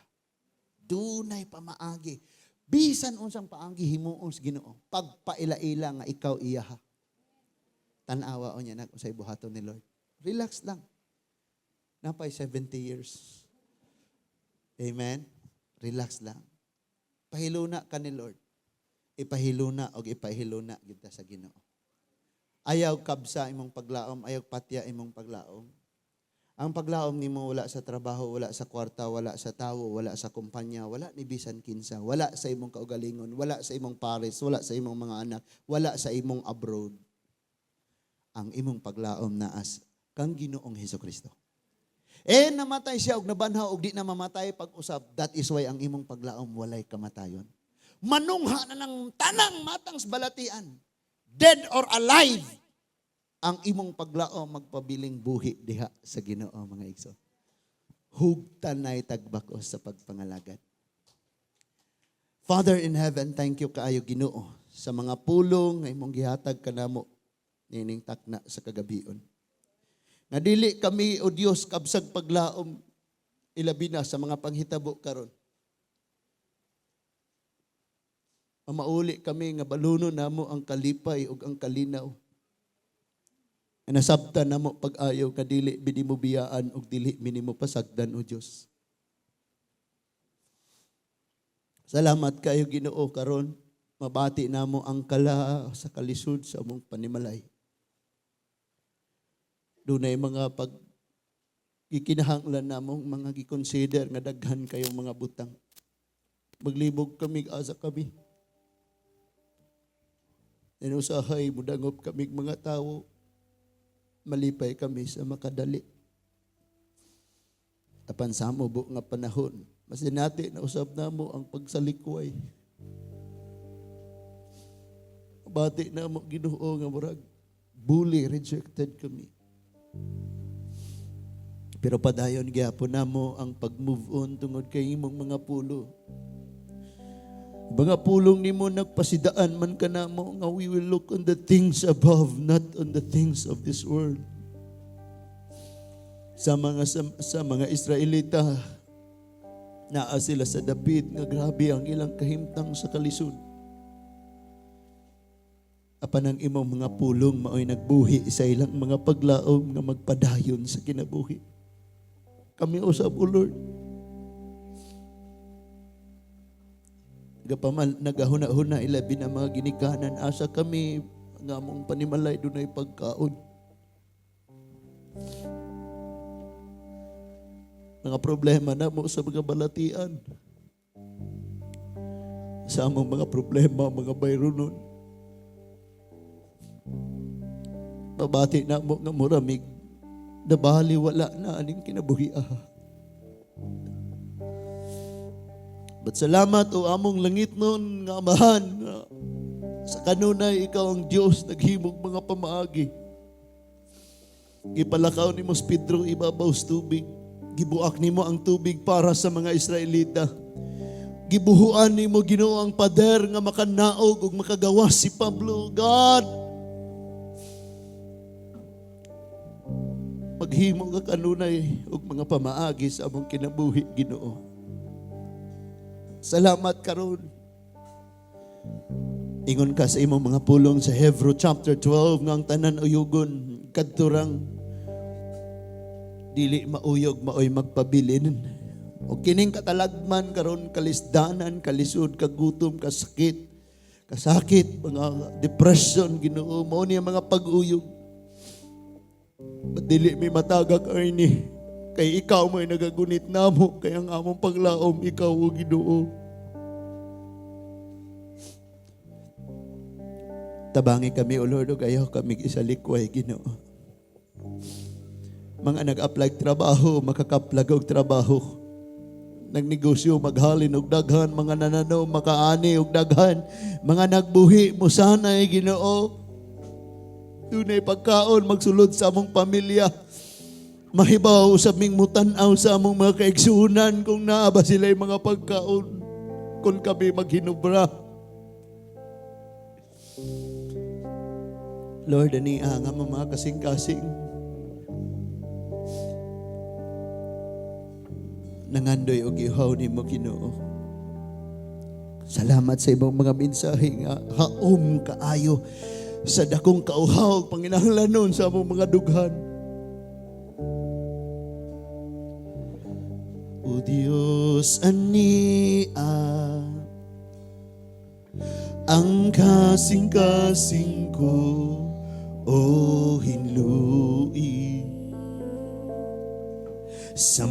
Dunay pamaagi. Bisan unsang paagi himuon sa Ginoo. Pagpaila-ila nga ikaw iyaha. Tanawa o niya na sa ibuhaton ni Lord. Relax lang. Napay 70 years. Amen? Relax lang. Pahiluna ka ni Lord. Ipahiluna o ipahiluna kita sa Ginoo. Ayaw kabsa imong paglaom, ayaw patya imong paglaom. Ang paglaom nimo wala sa trabaho, wala sa kwarta, wala sa tawo, wala sa kumpanya, wala ni bisan kinsa, wala sa imong kaugalingon, wala sa imong pares, wala sa imong mga anak, wala sa imong abroad. Ang imong paglaom naas kang Ginoong Hesukristo. Namatay siya og nabanhaw og di na mamatay pag-usab. That is why ang imong paglaom walay kamatayon. Manungha na ng tanang matang balatian. Dead or alive, ang imong paglaom magpabiling buhi diha sa Ginoo mga igso. Hugtan na'y tagbakos sa pagpangalagad. Father in heaven, thank you kaayo Ginoo sa mga pulong nga imong gihatag kanamo nining takna sa kagabion. Nadili kami o Dios kabsag paglaom ilabi na sa mga panghitabo karon. Mauli kami nga baluno namo ang kalipay ug ang kalinaw. Nasabtan namo pag-ayaw kadili bini mo biyaan ug dili bini mo pasagdan o Dios. Salamat kayo Ginoo karon mabati namo ang kala sa kalisod sa among panimalay. Dunay mga gikinahanglan namong mga gi-consider nga daghan kayong mga butang. Maglibog kami asa kami. Usahay, mudangop kami mga tao, malipay kami sa makadali. Apan sa mo nga panahon, mas dinati na usab na mo ang pagsalikway. Bati na mo Ginoo nga murag, bully, rejected kami. Pero padayon gyapon na mo ang pag-move on tungod kay imong mga pulo. Mga pulong nimo nagpasidaan man ka na mo nga we will look on the things above, not on the things of this world. Sa mga Israelita, naa sila sa dapit nga grabe ang ilang kahimtang sa kalisod. Apan ang imong mga pulong maoy nagbuhi sa ilang mga paglaom nga magpadayon sa kinabuhi. Kami usab o Lord. Gapaman nagahuna-huna ilabi na mga ginikanan asa kami nga among panimalay dunay pagkaon. Mga problema na mo sa mga balatian. Sa among mga problema, mga bayronon. Pabati na mo nga muramig nabali wala na aning kinabuhi. But salamat o among langit nun nga amahan sa kanunay ikaw ang Diyos naghimog mga pamaagi. Gipalakaw ni mo Pedro ibabaw sa tubig. Gibuak ni mo ang tubig para sa mga Israelita. Gibuhuan ni mo Ginoo ang pader nga makanaog ug makagawas si Pablo. God, maghimo nga kanunay ug mga pamaagi sa among kinabuhi Ginoo. Salamat karon. Ingon ka sa imong mga pulong sa Hebrew chapter 12 nga ang tanan uyugon kadturang dili mauyog maoy magpabilin. O kining katalagman karon kalisdanan, kalisod, kagutom, kasakit, mga depression, Ginoo, mao ni ang mga pag-uyog. Dili mi matagak ni kay ikaw may nagagunit namo kay ang among paglaom ikaw o Ginoo. Tabangi kami o Lord, ayaw kami isalikway Ginoo. Mga nag-apply trabaho, makakaplag og trabaho. Nagnegosyo, maghalin og daghan, mga nananaw, makaani og daghan, mga nagbuhi mo sanay Ginoo. Dunay pagkaon magsulod sa among pamilya. Mahibaw sa ming mutanaw sa among mga kaigsunan kung naa ba sila'y mga pagkaon kung kami maghinubra. Lord, ani nga mga kasing-kasing nangandoy og ihaw ni mo Ginoo. Salamat sa ibang mga mensahe nga haom kaayo sa dakong kauhaw panginahanglanon sa among mga dughan. O Diyos, ania ang kasing-kasing ko o hinlui sa